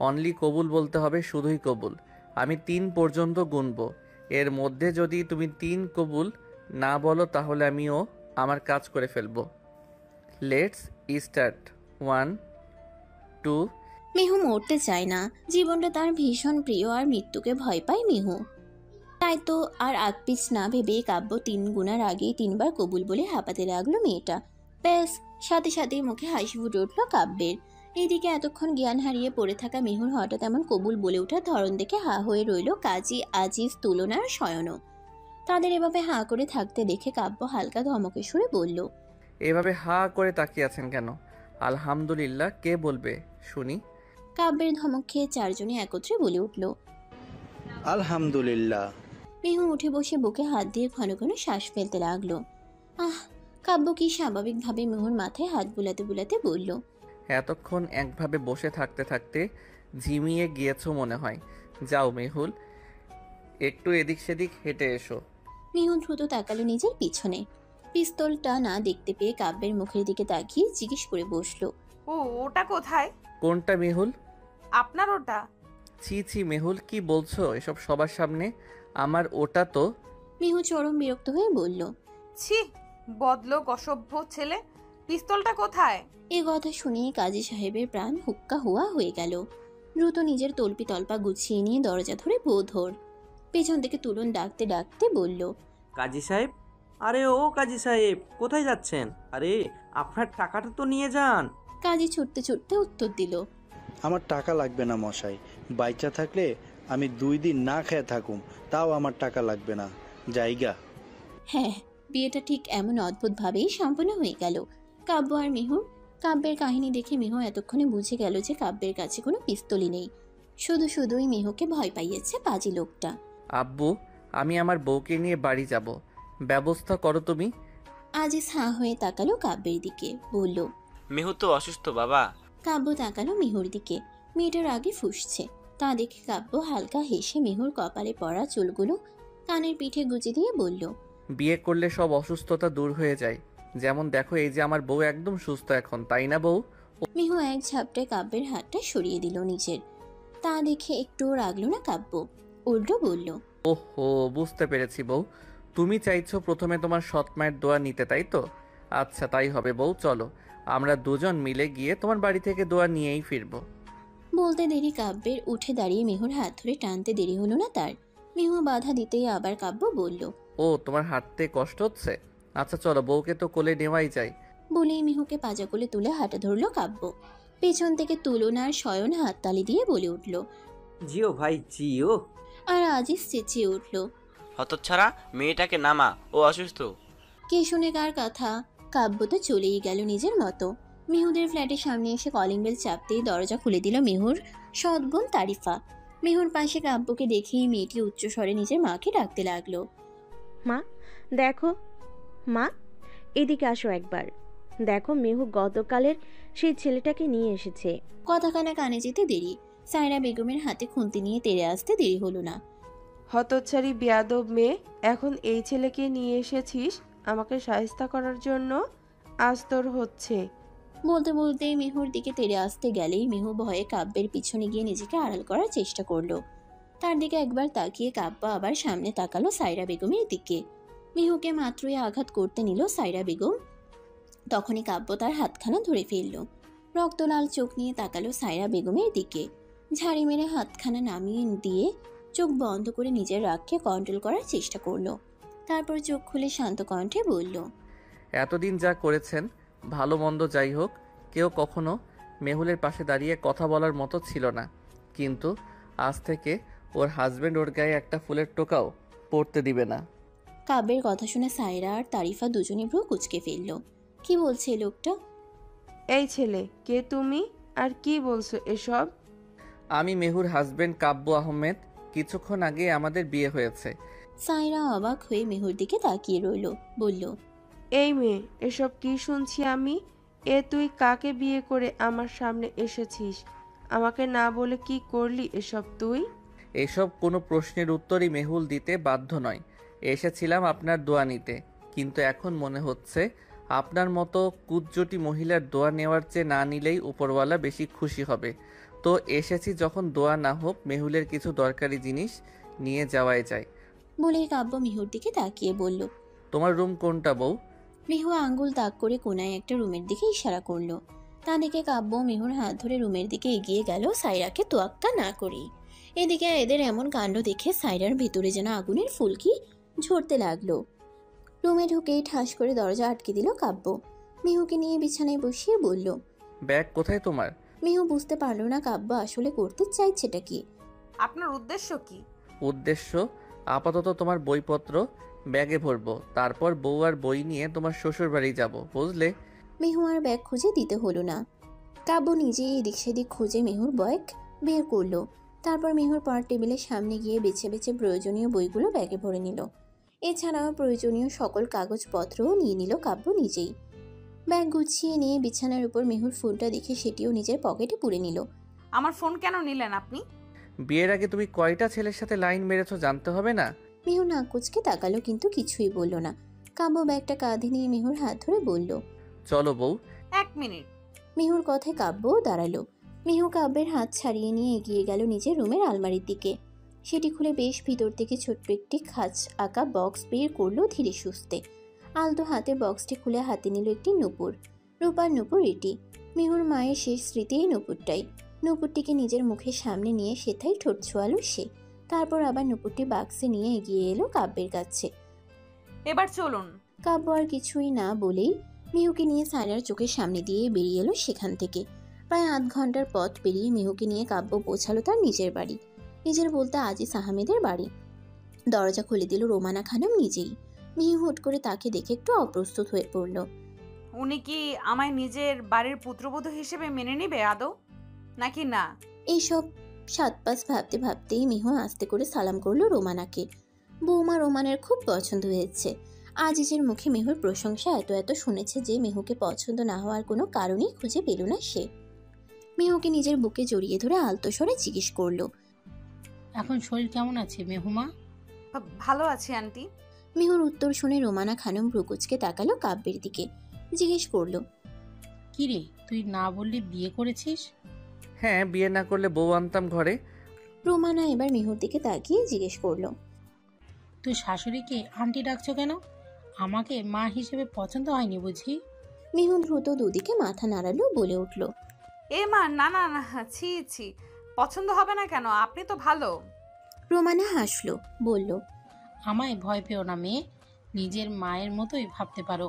অনলি কবুল বলতে হবে, শুধুই কবুল। আমি 3 পর্যন্ত গুনবো, এর মধ্যে যদি তুমি 3 কবুল না বলো তাহলে আমিও আমার কাজ করে ফেলবো। Let's start. 1 2। মেহু মরতে চায় না, জীবনটা তার ভীষণ প্রিয়, আর মৃত্যুকে ভয় পায় মেহু। তাই তো আর আগপিছ না ভেবে কাব্য 3 গুনার আগেই 3 বার কবুল বলে হাঁপাতে লাগলো মেয়েটা। ব্যাস, সাথে সাথেই মুখে হাসি ফুটে উঠল কাব্যের। এদিকে এতক্ষণ জ্ঞান হারিয়ে পড়ে থাকা মেহুর হঠাৎ এমন কবুল বলে ওঠার ধরন দেখে হা হয়ে রইল কাজী, আজিজ, তুলনার শয়নও। তাদের এভাবে হা করে থাকতে দেখে কাব্য হালকা ধমকে সুরে বলল, এভাবে হা করে তাকিয়ে আছেন কেন? আলহামদুলিল্লাহ কে বলবে শুনি? কাব্যের ধমক খেয়ে 4 জনে একত্রে বলে উঠল, আলহামদুলিল্লাহ। মেহু উঠে বসে বুকে হাত দিয়ে ঘন ঘন শ্বাস ফেলতে লাগলো। কাব্য কি স্বাভাবিকভাবে মেহুর মাথায় হাত বুলাতে বুলাতে বলল, এতক্ষণ একভাবে বসে থাকতে থাকতে ঝিমিয়ে গিয়েছো মনে হয়। যাও মেহুল, একটু এদিক সেদিক হেঁটে এসো। মেহু দ্রুত তাকালো নিজের পিছনে। পিস্তলটা না দেখতে পেয়ে কাব্যের মুখের দিকে তাকিয়ে জিজ্ঞেস করে বসলো, ওটা কোথায়? কোনটা মেহুল? আপনার ওটা? ছি ছি মেহুল, কি বলছো এসব সবার সামনে? আমার ওটা তো। মেহু চরম বিরক্ত হয়ে বলল, ছি, বদলোক, অসভ্য ছেলে। পিস্তলটা কোথায়? এ কথা শুনেই কাজী সাহেবের প্রাণ হুক্কা হুয়া হয়ে গেল। দ্রুত নিজের তল্পি তল্পা গুছিয়ে নিয়ে দরজা ধরে বোধর পেছন থেকে তুলন ডাকতে ডাকতে বলল, কাজী সাহেব, আরে ও কাজী সাহেব, কোথায় যাচ্ছেন? আরে আপনার টাকাটা তো নিয়ে যান। কাজী ছুটতে ছুটতে উত্তর দিল, আমার টাকা লাগবে না মশাই, বাইচা থাকলে আমি 2 দিন না খেয়ে থাকুম, তাও আমার টাকা লাগবে না, জায়গা। হ্যাঁ, বিয়েটা ঠিক এমন অদ্ভুতভাবেই সম্পন্ন হয়ে গেল। কাব্য আর মেহুর। কাব্যের কাহিনী দেখে মেহু এতক্ষণে বুঝে গেল যে কাব্যের কাছে কোনো পিস্তলই নেই। শুধুই মেহুকে ভয় পাইয়েছে পাজি লোকটা। আব্বু, আমি আমার বউকে নিয়ে বাড়ি যাব, ব্যবস্থা করো তুমি। আজিজ হাঁ হয়ে তাকালো কাব্যের দিকে, বলল, মেহু তো অসুস্থ বাবা। কাব্য তাকালো মেহুর দিকে। মেয়েটার আগে ফুঁসছে। তা দেখে কাব্য হালকা হেসে মেহুর কপালে পড়া চুলগুলো কানের পিঠে গুজে দিয়ে বলল, বিয়ে করলে সব অসুস্থতা দূর হয়ে যায়। যেমন দেখো, এই যে আমার বউ একদম সুস্থ এখন, তাই না বউ? মিহু এক ঝাপটায় কাব্যের হাতটা সরিয়ে দিল নিজের। তা দেখে একটুও রাগলো না কাব্য, উল্টো বলল, ওহো, বুঝতে পেরেছি বউ। তুমি চাইছো প্রথমে তোমার সৎ মায়ের দোয়া নিতে, তাই তো? আচ্ছা, তাই হবে বউ। চলো আমরা দুজন মিলে গিয়ে তোমার বাড়ি থেকে দোয়া নিয়েই ফিরবো। বলতে দেরি কাব্যের উঠে দাঁড়িয়ে মিহুর হাত ধরে টানতে দেরি হলো না তার। মিহু বাধা দিতেই আবার কাব্য বলল, ও, তোমার হাঁটতে কষ্ট হচ্ছে? আচ্ছা চলো, বউকে তো কোলে নেওয়াই যায়। বলেই মিহুকে পাজা কোলে তুলে হাঁটা ধরলো কাব্য। পেছন থেকে তুলনার শয়ন হাততালি দিয়ে বলে উঠল, জিও ভাই জিও। আর আজিজ চেঁচিয়ে উঠল, হতচ্ছাড়া, মেয়েটাকে নামা, ও অসুস্থ। কে শুনে কার কথা? কাব্য তো চলেই গেল নিজের মতো। মিহুদের ফ্ল্যাটের সামনে এসে কলিং বেল চাপতেই দরজা খুলে দিল মিহুর সৎ বোন তারিফা। মিহুর পাশে কাব্যকে দেখেই মেয়েটি উচ্চস্বরে নিজের মাকে ডাকতে লাগলো, মা দেখো, মা এদিকে আসো একবার। দেখো মেহু গতকালের সেই ছেলেটাকে নিয়ে এসেছে। কথাখানা কানে যেতে দেরি। সায়রা বেগমের হাতে খুন্তি নিয়ে তেড়ে আসতে দেরি হলো না। হতচ্ছাড়ি বেয়াদব মেয়ে, এখন এই ছেলেকে নিয়ে এসেছিস আমাকে শায়েস্তা করার জন্য? আজ তোর হচ্ছে। বলতে বলতে মিহুর দিকে তেড়ে আসতে গেলেই মিহু ভয়ে কাব্যের পিছনে গিয়ে নিজেকে আড়াল করার চেষ্টা করলো। তার দিকে একবার তাকিয়ে কাব্য আবার সামনে তাকালো সায়রা বেগমের দিকে। মিহুকে মাত্রই আঘাত করতে নিল সায়রা বেগম, তখনই কাব্য তার হাতখানা ধরে ফেলল। রক্তলাল চোখ নিয়ে তাকালো সায়রা বেগমের দিকে। ঝাড়ি মেরে হাতখানা নামিয়ে দিয়ে চোখ বন্ধ করে নিজের রাগকে কন্ট্রোল করার চেষ্টা করলো। তারপর চোখ খুলে শান্ত কণ্ঠে বলল, এতদিন যা করেছেন, ভালো মন্দ যাই হোক, কেউ কখনো মেহুলের পাশে দাঁড়িয়ে কথা বলার মতো ছিল না। কিন্তু আজ থেকে ওর হাজবেন্ড ওর গায়ে একটা ফুলের টোকাও পড়তে দিবে না। কাব্যের কথা শুনে সায়রা আর তারিফা দুজনে ভ্রু কুঁচকে ফেলল। কি বলছে এই লোকটা? এই ছেলে, কে তুমি আর কি বলছো এসব? আমি মেহুর হাজবেন্ড কাব্য আহমেদ। কিছুক্ষণ আগে আমাদের বিয়ে হয়েছে। সায়রা অবাক হয়ে মেহুর দিকে তাকিয়ে রইল, বলল, এই মেয়ে, এসব কি শুনছি আমি? এ তুই কাকে বিয়ে করে আমার সামনে এসেছিস? আমাকে না বলে কি করলি এসব তুই? এসব কোনো প্রশ্নের উত্তরই মেহুল দিতে বাধ্য নয়। এসেছিলাম আপনার দোয়া নিতে, কিন্তু এখন মনে হচ্ছে আপনার মতো কুজ্জটি মহিলার দোয়া নেওয়ার চেয়ে না নিলেই উপরওয়ালা বেশি খুশি হবে। তো এসেছি যখন, দোয়া না হোক মেহুলের কিছু দরকারি জিনিস নিয়ে যাওয়াই যায়। বলেই কাব্য মিহুর দিকে তাকিয়ে বলল, তোমার রুম কোনটা বউ? মিহু আঙ্গুল তাক করে কোনায় একটা রুমের দিকে ইশারা করলো। তা দেখে কাব্য মিহুর হাত ধরে রুমের দিকে এগিয়ে গেল সায়রাকে তোয়াক্কা না করেই। এদিকে এদের এমন কাণ্ড দেখে সায়রার ভেতরে যেন আগুনের ফুলকি ঝরতে লাগলো। রুমে ঢুকেই ঠাস করে দরজা আটকে দিল কাব্য। মিহুকে নিয়ে বিছানায় বসিয়ে বলল, ব্যাগ কোথায় তোমার? মিহু বুঝতে পারলো না কাব্য আসলে করতে চাইছেটা কি। আপনার উদ্দেশ্য কি? উদ্দেশ্য, আপাতত তোমার বইপত্র ব্যাগে ভরবো, তারপর বউ আর বই নিয়ে তোমার শ্বশুর বাড়ি যাবো, বুঝলে? মিহু আর ব্যাগ খুঁজে দিতে হলো না। কাব্য নিজেই এদিক সেদিক খুঁজে মিহুর ব্যাগ বের করলো। তারপর মিহুর পড়ার টেবিলের সামনে গিয়ে বেছে বেছে প্রয়োজনীয় বইগুলো ব্যাগে ভরে নিল। এছাড়াও প্রয়োজনীয় সকল কাগজপত্রও নিয়ে নিল কাব্য নিজেই। ব্যাগ গুছিয়ে নিয়ে বিছানার উপর মিহুর ফোনটা দেখে সেটিও নিজের পকেটে পুরে নিল। আমার ফোন কেন নিলেন আপনি? বিয়ের আগে তুমি কয়টা ছেলের সাথে লাইন মেরেছো জানতে হবে না? মিহু নাক কুচকে তাকালো, কিন্তু কিছুই বলল না। কাব্য ব্যাগটা কাঁধে নিয়ে মিহুর হাত ধরে বলল, চলো বউ। 1 মিনিট। মিহুর কথায় কাব্যও দাঁড়ালো। মিহু কাব্যের হাত ছাড়িয়ে নিয়ে এগিয়ে গেল নিজের রুমের আলমারির দিকে। সেটি খুলে বেশ ভিতর থেকে ছোট্ট একটি খাঁজ আঁকা বক্স বের করলো ধীরে সুস্থে। আলতো হাতে বক্সটি খুলে হাতে নিল একটি নূপুর, রূপার নূপুর এটি। মিহুর মায়ের শেষ স্মৃতি এই নূপুরটাই। নূপুরটিকে নিজের মুখের সামনে নিয়ে সেথায় ঠোঁট ছোঁয়ালো সে। তারপর আবার নূপুরটি বাক্সে নিয়ে এগিয়ে এলো কাব্যের কাছে। এবার চলুন। কাব্য আর কিছুই না বলেই মিহুকে নিয়ে সায়রার চোখের সামনে দিয়ে বেরিয়ে এলো সেখান থেকে। প্রায় আধ ঘন্টার পথ পেরিয়ে মিহুকে নিয়ে কাব্য পৌঁছালো তার নিজের বাড়ি। নিজের বলতে আজিজ আহমেদের বাড়ি। দরজা খুলে দিল রোমানা খানম নিজেই। মিহু হুট করে তাকে দেখে একটু অপ্রস্তুত হয়ে পড়ল। উনি কি আমায় নিজের বাড়ির পুত্রবধূ হিসেবে মেনে নেবে আদৌ, নাকি না? এইসব সাত পাঁচ ভাবতে ভাবতেই মিহু আস্তে করে সালাম করলো রোমানাকে। বৌমা রোমানের খুব পছন্দ হয়েছে। আজিজের মুখে মিহুর প্রশংসা এত এত শুনেছে যে মিহুকে পছন্দ না হওয়ার কোনো কারণই খুঁজে পেল না সে। মিহুকে নিজের বুকে জড়িয়ে ধরে আলতো স্বরে জিজ্ঞেস করলো, এখন শরীর কেমন আছে মেহুমা? ভালো আছি আন্টি। মিহুর উত্তর শুনে রোমানা খানম ভ্রুকুচকে তাকালো কাব্যের দিকে, জিজ্ঞেস করলো, কিরে তুই না বললি বিয়ে করেছিস? হ্যাঁ, বিয়ে না করলে বউ আনতাম ঘরে। রোমানা এবার মিহুর দিকে তাকিয়ে জিজ্ঞেস করলো, তুই শাশুড়িকে আন্টি ডাকছো কেন? আমাকে মা হিসেবে পছন্দ হয়নি বুঝি? মিহু দ্রুত দুদিকে মাথা নাড়ালো, বলে উঠল, এ মা, না না না, ছি ছি, পছন্দ হবে না কেন? আপনি তো ভালো। রোমানা হাসলো, বলল, আমায় ভয় পেও না মেয়ে, নিজের মায়ের মতোই ভাবতে পারো।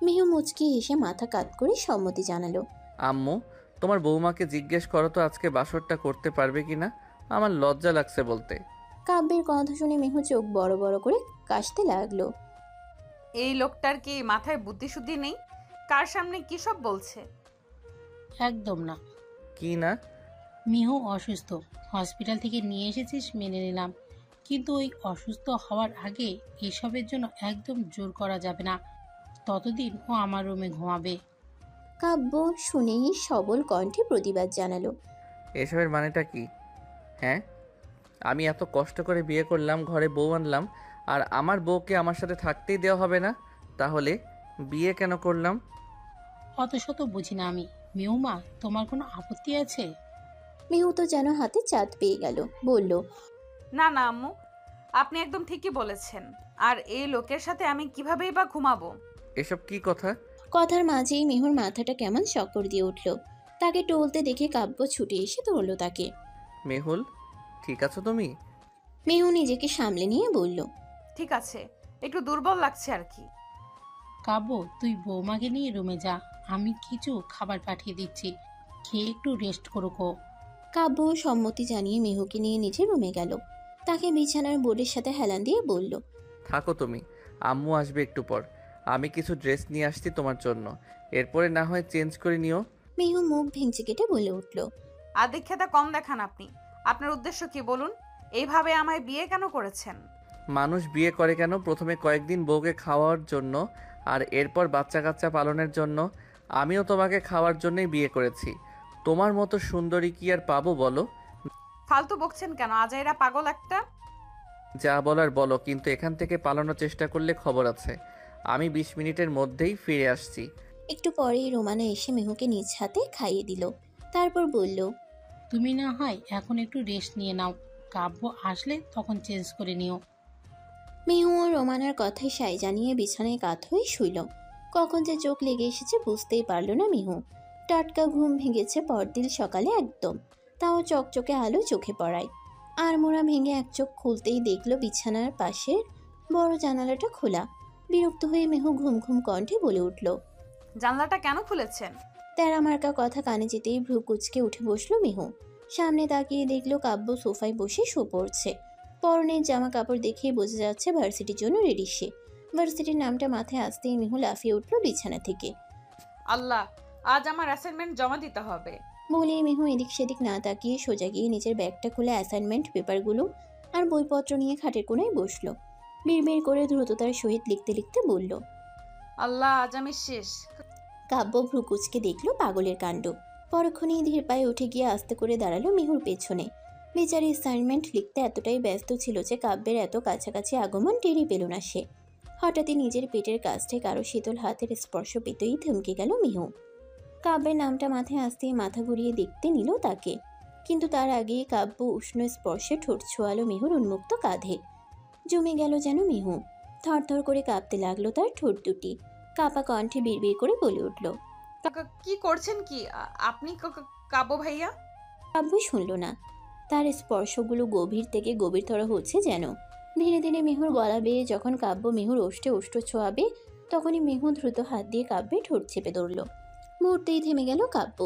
মিহু মুচকি এসে মাথা কাত করে সম্মতি জানালো। আম্মু, তোমার বৌমাকে জিজ্ঞেস করো তো আজকে বাসরটা করতে পারবে কিনা, আমার লজ্জা লাগছে বলতে। কাব্যের কথা শুনে মিহু চোখ বড় বড় করে কাশতে লাগলো। এই লোকটার কি মাথায় বুদ্ধি শুদ্ধি নেই? কার সামনে কি সব বলছে? একদম না। কি না? মিহু অসুস্থ, হসপিটাল থেকে নিয়ে এসেছিস মেনে নিলাম, কিন্তু ওই অসুস্থ হওয়ার আগে এসবের জন্য একদম জোর করা যাবে না। ততদিন ও আমার রুমে ঘুমাবে। কাব্য শুনেই সবল কণ্ঠে প্রতিবাদ জানালো। এসবের মানেটা কি? হ্যাঁ, আমি এত কষ্ট করে বিয়ে করলাম, ঘরে বউ আনলাম, আর আমার বউকে আমার সাথে থাকতেই দেওয়া হবে না? তাহলে বিয়ে কেন করলাম? অত শত বুঝি না আমি। মিহুমা, তোমার কোনো আপত্তি আছে? মিহু তো যেন হাতে চাঁদ পেয়ে গেল, বলল, না না আম্মু, আপনি একদম ঠিকই বলেছেন। আর এই লোকের সাথে আমি কিভাবেই বা ঘুমাবো? এসব কি কথা? কথার মাঝেই মিহুর মাথাটা কেমন চক্কর দিয়ে উঠল। তাকে টলতে দেখে কাব্য ছুটে এসে ধরল তাকে। মেহুল, ঠিক আছো তুমি? মিহু নিজেকে সামলে নিয়ে বলল, ঠিক আছে, একটু দুর্বল লাগছে আর কি। কাব্য, তুই বৌমাকে নিয়ে রুমে যা, আমি কিছু খাবার পাঠিয়ে দিচ্ছি, খেয়ে একটু রেস্ট করো। কাব্য সম্মতি জানিয়ে মিহুকে নিয়ে নিজের রুমে গেল। তাকে বিছানার বোর্ডের সাথে হেলান দিয়ে বলল, থাকো তুমি, আম্মু আসবে একটু পর। আমি কিছু ড্রেস নিয়ে আসছি তোমার জন্য, এরপরে না হয় চেঞ্জ করে নিও। মিহু মুখ ভেঙচি কেটে বলে উঠল, আদিক্ষেতা কম দেখান আপনি। আপনার উদ্দেশ্য কি বলুন? এইভাবে আমায় বিয়ে কেন করেছেন? মানুষ বিয়ে করে কেন? প্রথমে কয়েকদিন বউকে খাওয়ার জন্য, আর এরপর বাচ্চা কাচ্চা পালনের জন্য। আমিও তোমাকে খাওয়ার জন্যই বিয়ে করেছি। তোমার মতো সুন্দরী কি আর পাবো বলো? ফালতু বকছেন কেন? আজাইরা পাগল একটা। যা বলার বলো, কিন্তু এখান থেকে পালানোর চেষ্টা করলে খবর আছে। আমি 20 মিনিটের মধ্যেই ফিরে আসছি। একটু পরেই রোমানা এসে মিহুকে নিজ হাতে খাইয়ে দিল। তারপর বলল, তুমি না হয় এখন একটু রেস্ট নিয়ে নাও, কাব্য আসলে তখন চেঞ্জ করে নিও। মিহু ও রোমানার কথায় সায় জানিয়ে বিছানায় কাত হয়ে শুইল। কখন যে চোখ লেগে এসেছে বুঝতেই পারল না মিহু। টাটকা ঘুম ভেঙেছে পরদিন সকালে একদম, তাও চকচকে আলো চোখে পড়ায়। আড়মোড়া ভেঙে এক চোখ খুলতেই দেখল বিছানার পাশের বড় জানালাটা খোলা। বিরক্ত হয়ে মিহু ঘুম ঘুম কণ্ঠে বলে উঠল, জানলাটা কেন খুলেছেন? তেরা মার্কা কথা কানে যেতেই ভ্রু কুচকে উঠে বসলো মিহু। সামনে তাকিয়ে দেখলো কাব্য সোফায় বসে শো পড়ছে। পরনের জামা কাপড় দেখেই বোঝা যাচ্ছে ভার্সিটির জন্য রেডি সে। ভার্সিটির নামটা মাথায় আসতেই মিহু লাফিয়ে উঠল বিছানা থেকে। আল্লাহ, আজ আমার অ্যাসাইনমেন্ট জমা দিতে হবে বলে মিহু এদিক সেদিক না তাকিয়ে সোজা গিয়ে নিজের ব্যাগটা খুলে অ্যাসাইনমেন্ট পেপারগুলো আর বইপত্র নিয়ে খাটের কোনায় বসলো। বিড়বিড় করে দ্রুততার সহিত লিখতে লিখতে বলল, আল্লাহ, আজ আমি শেষ। কাব্য ভ্রু কুচকে দেখলো পাগলের কাণ্ড। পরক্ষণেই ধীর পায়ে উঠে গিয়ে আস্তে করে দাঁড়ালো মিহুর পেছনে। বেচারি অ্যাসাইনমেন্ট লিখতে এতটাই ব্যস্ত ছিল যে কাব্যের এত কাছাকাছি আগমন টেরই পেল না সে। হঠাৎই নিজের পেটের কাছটায় কারো শীতল হাতের স্পর্শ পেতেই থমকে গেল মিহু। কাব্যের নামটা মাথায় আসতেই মাথা ঘুরিয়ে দেখতে নিল তাকে, কিন্তু তার আগেই কাব্য উষ্ণ স্পর্শে ঠোঁট ছোঁয়ালো মিহুর উন্মুক্ত কাঁধে। জমে গেল যেন মিহু। থরথর করে কাঁপতে লাগলো তার ঠোঁট দুটি। কাপা কণ্ঠে বিড়বিড় করে বলে উঠল, কি করছেন কি আপনি কাব্য ভাইয়া? কাব্য শুনল না। তার স্পর্শগুলো গভীর থেকে গভীরতর হচ্ছে যেন। ধীরে ধীরে মিহুর গলা বেয়ে যখন কাব্য মিহুর ওষ্ঠে ওষ্ঠ ছোঁয়াবে, তখনই মিহু দ্রুত হাত দিয়ে কাব্যে ঠোঁট চেপে ধরল। মুহূর্তেই থেমে গেল কাব্য।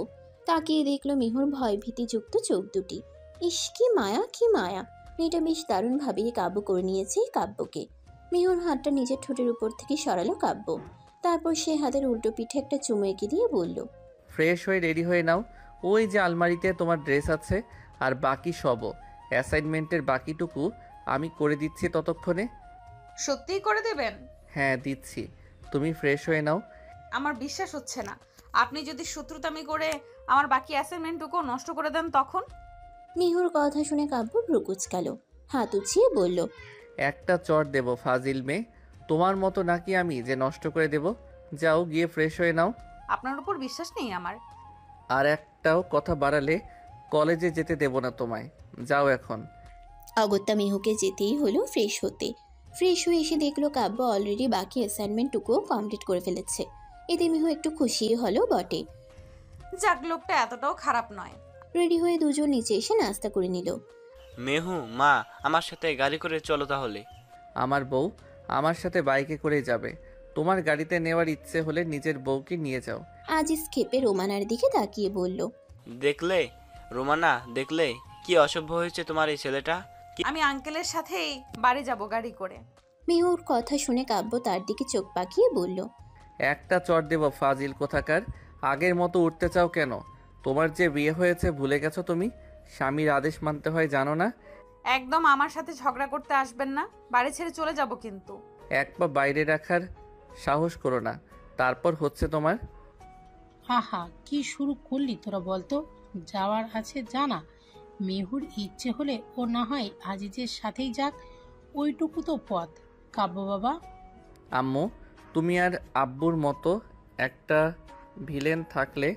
তাকিয়ে দেখলো মিহুর ভয় ভীতিযুক্ত চোখ দুটি। ইস, কি মায়া, কি মায়া! মেয়েটা বেশ দারুণভাবে কাবু করে নিয়েছে কাব্যকে। মিহুর হাতটা নিজের ঠোঁটের উপর থেকে সরালো কাব্য। তারপর সে হাতের উল্টো পিঠে একটা চুমু এঁকে দিয়ে বলল, ফ্রেশ হয়ে রেডি হয়ে নাও। ওই যে আলমারিতে তোমার ড্রেস আছে, আর বাকি সবও। অ্যাসাইনমেন্টের বাকিটুকু আমি করে দিচ্ছি ততক্ষণে। সত্যিই করে দেবেন? হ্যাঁ, দিচ্ছি। তুমি ফ্রেশ হয়ে নাও। আমার বিশ্বাস হচ্ছে না। আপনি যদি শত্রুতামি করে আমার বাকি অ্যাসাইনমেন্টটুকু নষ্ট করে দেন তখন? মিহুর কথা শুনে কাব্য ভ্রু কুচকাল, হাত উঁচিয়ে বলল, একটা চট দেব ফাজিল মেয়ে। তোমার মতো নাকি আমি যে নষ্ট করে দেব? যাও গিয়ে ফ্রেশ হয়ে নাও। আপনার উপর বিশ্বাস নেই আমার। আর একটাও কথা বাড়ালে কলেজে যেতে দেব না তোমায়। যাও এখন। অগত্যা মেহুকে যেতেই হলো ফ্রেশ হতে। ফ্রেশ হয়ে এসে দেখলো কাব্য অলরেডি বাকি অ্যাসাইনমেন্টটুকুও কমপ্লিট করে ফেলেছে। এতে মেহু একটু খুশি হলো বটে। যাক, লোকটা এতটাও খারাপ নয়। রেডি হয়ে দুজন নিচে এসে নাস্তা করে নিল। মেহু, মা, আমার সাথে গাড়ি করে চলো তাহলে। আমার বউ আমার সাথে বাইকে করে যাবে। তোমার গাড়িতে নেওয়ার ইচ্ছে হলে নিজের বউকে নিয়ে যাও। আজিজ ক্ষেপে রোমানার দিকে তাকিয়ে বলল, দেখলে রোমানা, দেখলে কি অসভ্য হয়েছে তোমার এই ছেলেটা। আমি আঙ্কেলের সাথেই বাড়ি যাব গাড়ি করে। মেহুর কথা শুনে কাব্য তার দিকে চোখ পাকিয়ে বলল, একটা চট দেব ফাজিল কোথাকার। আগের মতো উঠতে চাও কেন? তোমার যে বিয়ে হয়েছে ভুলে গেছো তুমি? স্বামীর আদেশ মানতে হয় জানো না? একদম আমার সাথে ঝগড়া করতে আসবেন না, বাড়ি ছেড়ে চলে যাব কিন্তু। এক পা বাইরে রাখার সাহস করো না, তারপর হচ্ছে তোমার। আহা, কি শুরু করলি তোরা বলতো? যাওয়ার আছে জানা। মেহুর ইচ্ছে হলে ও না হয় আজিজের সাথেই যাক, ওইটুকু তো পথ। কাব্য বাবা। আম্মু, তুমি আর আব্বুর মতো একটা ভিলেন থাকলে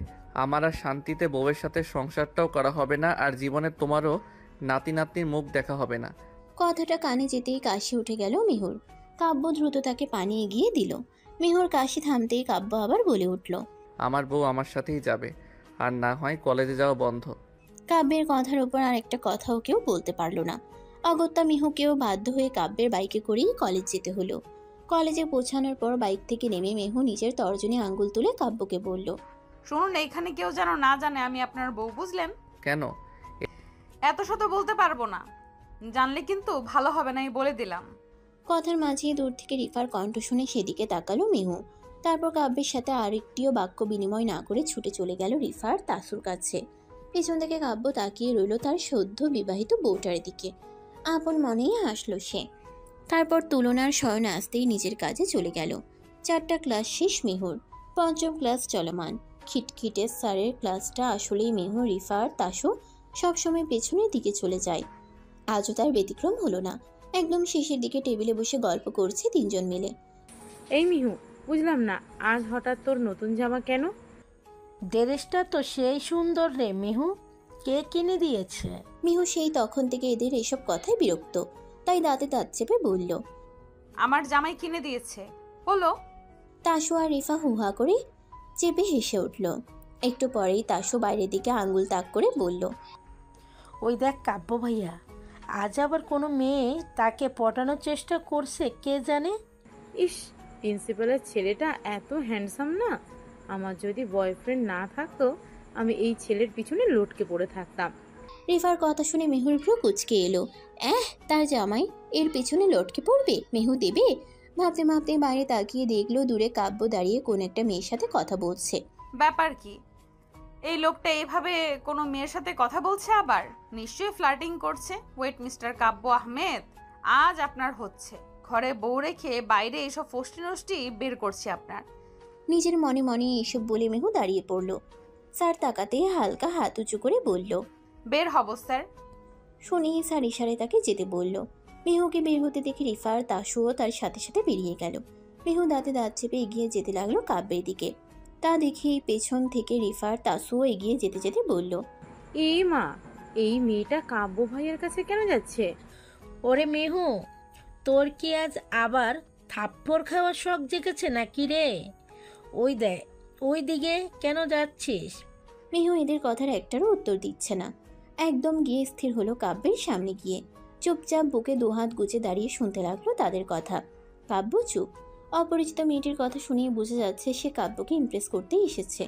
আমার আর শান্তিতে বউয়ের সাথে সংসারটাও করা হবে না, আর জীবনে তোমারও নাতি নাতনির মুখ দেখা হবে না। কথাটা কানে যেতেই কাশি উঠে গেল মেহুর। কাব্য দ্রুত তাকে পানি এগিয়ে দিল। মেহুর কাশি থামতেই কাব্য আবার বলে উঠল, আমার বউ আমার সাথেই যাবে, আর না হয় কলেজে যাওয়া বন্ধ। কাব্যের কথার উপর আর একটা কথাও কেউ বলতে পারলো না। অগত্যা মেহুকেও বাধ্য হয়ে কাব্যের বাইকে করেই কলেজ যেতে হলো। কলেজে পৌঁছানোর পর বাইক থেকে নেমে মেহু নিজের তর্জনী আঙ্গুল তুলে কাব্যকে বলল, শুনুন, এখানে কেউ যেন না জানে আমি আপনার বউ, বুঝলেন? কেন? এত শত বলতে পারবো না, জানলে কিন্তু ভালো হবে না, এই বলে দিলাম। কথার মাঝেই দূর থেকে রিফার কণ্ঠ শুনে সেদিকে তাকালো মেহু। তারপর কাব্যের সাথে আরেকটিও বাক্য বিনিময় না করে ছুটে চলে গেল রিফার তাসুর কাছে। পেছন থেকে কাব্য তাকিয়ে রইল তার সদ্য বিবাহিত বউটার দিকে। আপন মনেই হাসল সে। তারপর তুলনার শয়নে আসতেই নিজের কাজে চলে গেল। 4টা ক্লাস শেষ মেহুর, 5ম ক্লাস চলমান। খিটখিটে স্যারের ক্লাসটা আসলেই মেহু, রিফার, তাসু সবসময় পেছনের দিকে চলে যায়। আজও তার ব্যতিক্রম হলো না। একদম শেষের দিকে টেবিলে বসে গল্প করছে 3জন মিলে। এই মিহু, বুঝলাম না আজ হঠাৎ তোর নতুন জামা কেন? ড্রেসটা তো সেই সুন্দর রে মিহু, কে কিনে দিয়েছে? মিহু সেই তখন থেকে এদের এসব কথায় বিরক্ত, তাই দাঁতে দাঁত চেপে বলল, আমার জামাই কিনে দিয়েছে। বলো। তাসু আর রিফা হুহা করে চেপে হেসে উঠল। একটু পরেই তাসু বাইরের দিকে আঙ্গুল তাক করে বলল, ওই দেখ কাব্য ভাইয়া, আজ আবার কোনো মেয়ে তাকে পটানোর চেষ্টা করছে কে জানে। ইস, প্রিন্সিপালের ছেলেটা এত হ্যান্ডসাম না। আমার যদি বয়ফ্রেন্ড না থাকতো আমি এই ছেলের পিছনে লটকে পড়ে থাকতাম। রিফার কথা শুনে মেহুর ভ্রু কুচকে এলো। তার জামাই এর পিছনে লটকে পড়বে, মেহু দেবে? ভাবতে ভাবতে বাইরে তাকিয়ে দেখলো দূরে কাব্য দাঁড়িয়ে কোন একটা মেয়ের সাথে কথা বলছে। ব্যাপার কি? এই লোকটা এইভাবে কোনো মেয়ের সাথে কথা বলছে আবার? নিশ্চয়ই ফ্লার্টিং করছে। ওয়েট মিস্টার কাব্য আহমেদ, আজ আপনার হচ্ছে। ঘরে বউ রেখে বাইরে এসব ফষ্টি নষ্টি বের করছি আপনার। নিজের মনে মনে এসব বলে মেহু দাঁড়িয়ে পড়ল। স্যার তাকাতে হালকা হাত উঁচু করে বলল, বের হব স্যার। শুনেই স্যার ইশারায় তাকে যেতে বলল। মেহুকে বের হতে দেখে রিফার তাসুও তার সাথে সাথে বেরিয়ে গেল। মেহু দাঁতে দাঁত চেপে এগিয়ে যেতে লাগলো কাব্যের দিকে। তা দেখে পেছন থেকে রিফার তাসুও এগিয়ে যেতে যেতে বলল, এই মা, এই মেয়েটা কাব্য ভাইয়ের কাছে কেন যাচ্ছে? ওরে মেহু, তোর কি আজ আবার থাপ্পড় খাওয়ার শখ জেগেছে নাকি রে? ওই দেখ, ওই দিকে কেন যাচ্ছিস? মেহু এদের কথার একটারও উত্তর দিচ্ছে না। একদম গিয়ে স্থির হলো কাব্যের সামনে গিয়ে। চুপচাপ বুকে দুহাত গুজে দাঁড়িয়ে শুনতে লাগলো তাদের কথা। কাব্য চুপ। অপরিচিত মেয়েটির কথা শুনিয়ে বোঝা যাচ্ছে সে কাব্যকে ইমপ্রেস করতেই এসেছে।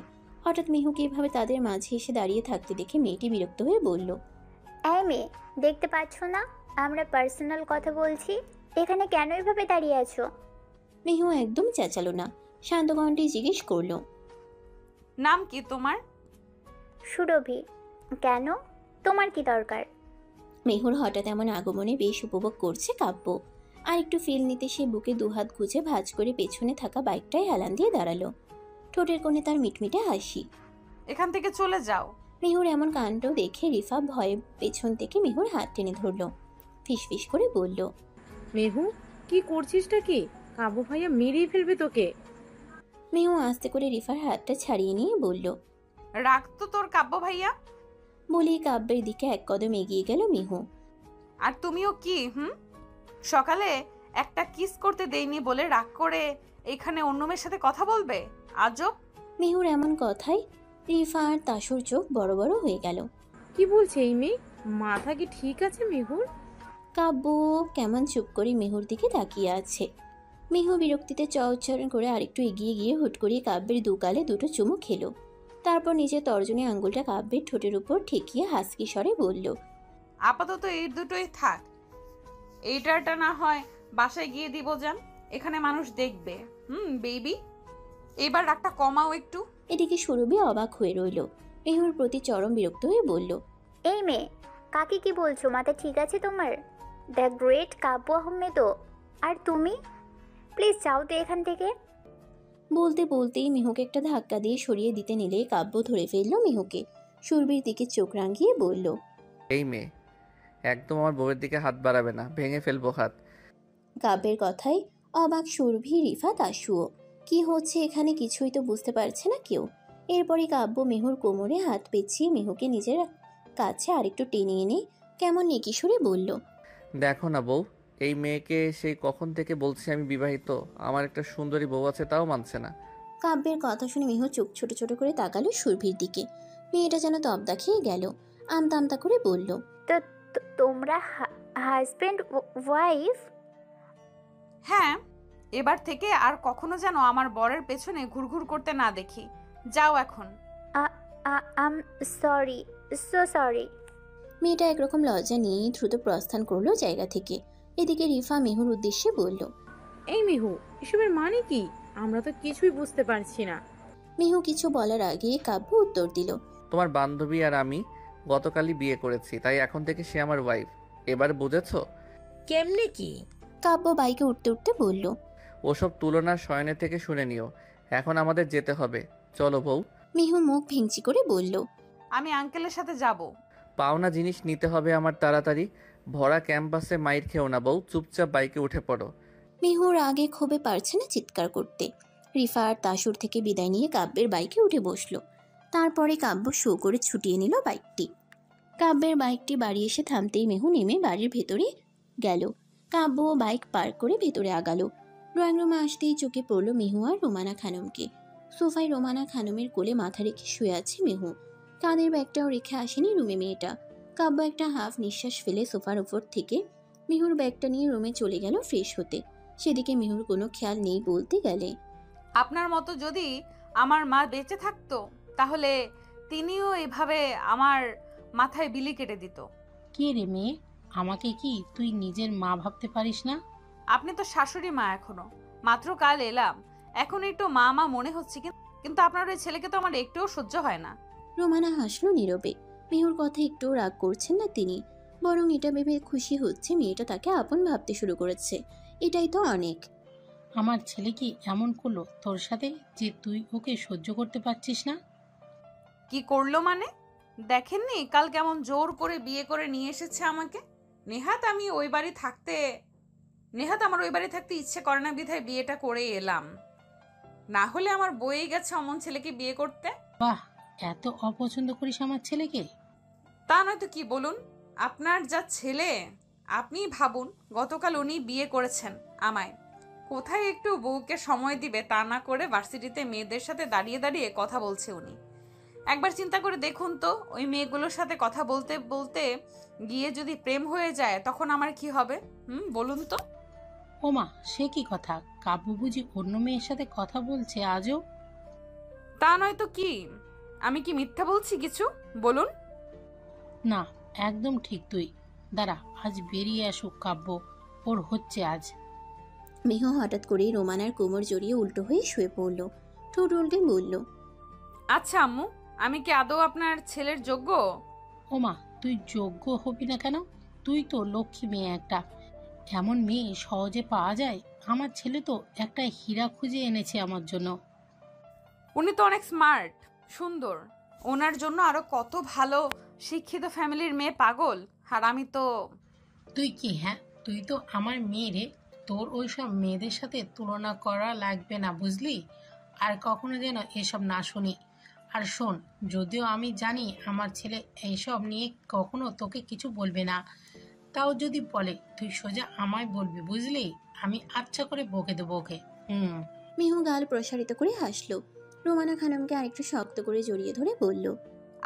হঠাৎ মেহুকে এভাবে তাদের মাঝে এসে দাঁড়িয়ে থাকতে দেখে মেয়েটি বিরক্ত হয়ে বলল, এই মেয়ে, দেখতে পাচ্ছ না আমরা পার্সোনাল কথা বলছি? এখানে কেন এভাবে দাঁড়িয়ে আছো? মেহু একদম চেঁচালো না, শান্ত কণ্ঠে জিজ্ঞেস করলো, নাম কি তোমার? সুরভি। কেন, তোমার কি দরকার? মেহুর হঠাৎ এমন আগমনে বেশ উপভোগ করছে কাব্য। আর একটু ফিল নিতে সে বুকে দুহাত গুজে ভাঁজ করে পেছনে থাকা বাইকটায় হেলান দিয়ে দাঁড়ালো। ঠোঁটের কোণে তার মিটমিটে হাসি। এখান থেকে চলে যাও। মেহুর এমন কাণ্ড দেখে রিফা ভয়ে পেছন থেকে মেহুর হাত টেনে ধরল। ফিসফিস করে বলল, মেহু, কি করছিসটা কি? কাবু ভাইয়া মেরেই ফেলবে তোকে। মেহু আস্তে করে রিফার হাতটা ছাড়িয়ে নিয়ে বলল। রাখ তো তোর কাব্য ভাইয়া। বলেই কাব্যের দিকে এক কদম এগিয়ে গেল মিহু। আর তুমিও কি সকালে একটা কিস করতে দেইনি বলে রাগ করে এখানে অন্য মেয়ের সাথে কথা বলবে? আজব। মিহুর এমন কথায় রিফা আর তাসুর চোখ বড় বড় হয়ে গেল। কি বলছে এই মেয়ে? মাথা কি ঠিক আছে মেহুর? কাব্য কেমন চুপ করে মেহুর দিকে তাকিয়ে আছে। মেহু বিরক্তিতে উচ্চারণ করে আরেকটু এগিয়ে গিয়ে হুট করিয়ে কাব্যের দুগালে দুটো চুমু খেলো। তারপর নিজের তর্জনী আঙ্গুলটা কাব্যের ঠোঁটের উপর ঠেকিয়ে হাসকি স্বরে বলল, আপাতত এই দুটোই থাক, এইটারটা না হয় বাসায় গিয়ে দিব যান, এখানে মানুষ দেখবে। বেবি, এবার রাগটা কমাও একটু। এদিকে সুরভি অবাক হয়ে রইল। মেহুর প্রতি চরম বিরক্ত হয়ে বলল, এই মেয়ে, কাকে কি বলছো? মাথা ঠিক আছে তোমার? দ্য গ্রেট কাব্য আহমেদও। আর তুমি প্লিজ যাও তো এখান থেকে। বলতে বলতেই মেহুকে একটা ধাক্কা দিয়ে সরিয়ে দিতে নিলে কাব্য ধরে ফেলল মেহুকে। সুরভির দিকে চোখ রাঙিয়ে বলল, এই মেয়ে একদম আমার বউয়ের দিকে হাত বাড়াবে না, ভেঙে ফেলবো হাত। কাব্যের কথায় অবাক সুরভি, রিফা, তাসুও। কি হচ্ছে এখানে কিছুই তো বুঝতে পারছে না কেউ। এরপরই কাব্য মেহুর কোমরে হাত পেঁচিয়ে মেহুকে নিজের কাছে আরেকটু টেনে এনে কেমন নেকি সুরে বলল, দেখো না বউ, এই মেয়েকে সেই কখন থেকে বলছি আমি বিবাহিত, আমার একটা সুন্দরী বউ আছে, তাও মানছে না। কাব্যের কথা শুনে মেহু চোখ ছোট ছোট করে তাকালো সুরভির দিকে। মেয়েটা যেন তবদা খেয়ে গেল। আমতা আমতা করে বলল, তো তোমরা হাজব্যান্ড ওয়াইফ? হ্যাঁ, এবার থেকে আর কখনো যেন আমার বরের পেছনে ঘুরঘুর করতে না দেখি। যাও এখন। আম সরি, সো সরি। মেয়েটা একরকম লজ্জা নিয়ে দ্রুত প্রস্থান করলো জায়গা থেকে। এদিকে রিফা মেহুর উদ্দেশ্যে বলল, এই মেহু, এসবের মানে কি? আমরা তো কিছুই বুঝতে পারছি না। মেহু কিছু বলার আগে কাব্য উত্তর দিল, তোমার বান্ধবী আর আমি গতকালই বিয়ে করেছি, তাই এখন থেকে সে আমার ওয়াইফ। এবার বুঝেছো? কেমনে কি? কাব্য বাইকে উঠতে উঠতে বলল, ওসব তুলনার শয়নে থেকে শুনে নিও। এখন আমাদের যেতে হবে, চলো বউ। মেহু মুখ ভেঙচি করে বলল, আমি আঙ্কেলের সাথে যাব। পাওনা জিনিস নিতে হবে আমার তাড়াতাড়ি। ভরা ক্যাম্পাসে মাইর খেও না বউ, চুপচাপ বাইকে উঠে পড়ো। মেহুর আগে ক্ষোভে পারছে না চিৎকার করতে। রিফা আর তাসুর থেকে বিদায় নিয়ে কাব্যের বাইকে উঠে বসলো। তারপরে কাব্য শো করে ছুটিয়ে নিল বাইকটি। কাব্যের বাইকটি বাড়ি এসে থামতেই মেহু নেমে বাড়ির ভেতরে গেল। কাব্য বাইক পার্ক করে ভেতরে আগালো। ড্রয়িং রুমে আসতেই চোখে পড়ল মেহু আর রোমানা খানমকে। সোফায় রোমানা খানমের কোলে মাথা রেখে শুয়ে আছে মেহু। কাঁধের ব্যাগটাও রেখে আসেনি রুমে মেয়েটা। কাব্য একটা হাফ নিঃশ্বাস ফেলে সোফার উপর থেকে মেহুর ব্যাগটা নিয়ে রুমে চলে গেল ফ্রেশ হতে। সেদিকে মেহুর কোনো খেয়াল নেই বলতে গেলে। আপনার মতো যদি আমার মা বেঁচে থাকতো তাহলে তিনিও এভাবে আমার মাথায় বিলি কেটে দিত। কে রে মেয়ে, আমাকে কি তুই নিজের মা ভাবতে পারিস না? আপনি তো শাশুড়ি মা এখনো, মাত্র কাল এলাম, এখন একটু মা মা মনে হচ্ছে, কিন্তু আপনার ওই ছেলেকে তো আমার একটুও সহ্য হয় না। রোমানা হাসলো নীরবে। মেহুর কথা একটু রাগ করছেন না তিনি, বরং এটা ভেবে খুশি হচ্ছে মেয়েটা তাকে আপন ভাবতে শুরু করেছে। এটাই তো অনেক। আমার ছেলে কি এমন করলো তোর সাথে যে তুই ওকে সহ্য করতে পারছিস না? কি করলো মানে? দেখেননি কাল কেমন জোর করে বিয়ে করে নিয়ে এসেছে আমাকে? নেহাত আমার ওই বাড়ি থাকতে ইচ্ছে করে না বিধায় বিয়েটা করে এলাম, না হলে আমার বয়ে গেছে অমন ছেলেকে বিয়ে করতে। বাহ, এত অপছন্দ করিস আমার ছেলেকে? তা নয়তো কি বলুন, আপনার যা ছেলে আপনি ভাবুন, গতকাল উনি বিয়ে করেছেন আমায়, কোথায় একটু বউকে সময় দিবে তা না করে ভার্সিটিতে মেয়েদের সাথে দাঁড়িয়ে দাঁড়িয়ে কথা বলছে উনি। একবার চিন্তা করে দেখুন তো, ওই মেয়েগুলোর সাথে কথা বলতে বলতে গিয়ে যদি প্রেম হয়ে যায় তখন আমার কি হবে? বলুন তো। ওমা, সে কি কথা? কাব্য বুঝি অন্য মেয়ের সাথে কথা বলছে আজও? তা নয়তো কি? আমি কি মিথ্যা বলছি কিছু? বলুন। না, একদম ঠিক তুই। দাঁড়া, আজ বেরিয়ে আসুক কাব্য, ওর হচ্ছে আজ। মেহু হঠাৎ করেই রোমানার কোমর জড়িয়ে উল্টো হয়ে শুয়ে পড়ল। ঠোঁট উল্টে বলল, আচ্ছা আম্মু, আমি কি আদৌ আপনার ছেলের যোগ্য? ওমা, তুই যোগ্য হবি না কেন? তুই তো লক্ষ্মী মেয়ে একটা। এমন মেয়ে সহজে পাওয়া যায়? আমার ছেলে তো একটা হীরা খুঁজে এনেছে আমার জন্য। উনি তো অনেক স্মার্ট, সুন্দর, ওনার জন্য আরো কত ভালো শিক্ষিত ফ্যামিলির মেয়ে পাগল, আর আমি তো। তুই কি, হ্যাঁ, তুই তো আমার মেয়ে রে, তোর ওই সব মেয়েদের সাথে তুলনা করা লাগবে না, বুঝলি? আর কখনো যেন এসব না শুনি। আর শোন, যদিও আমি জানি আমার ছেলে এইসব নিয়ে কখনো তোকে কিছু বলবে না, তাও যদি বলে তুই সোজা আমায় বলবি, বুঝলি? আমি আচ্ছা করে বকে দেবো ওকে। মিহু গাল প্রসারিত করে হাসলো। রোমানা খানমকে আরেকটু শক্ত করে জড়িয়ে ধরে বলল,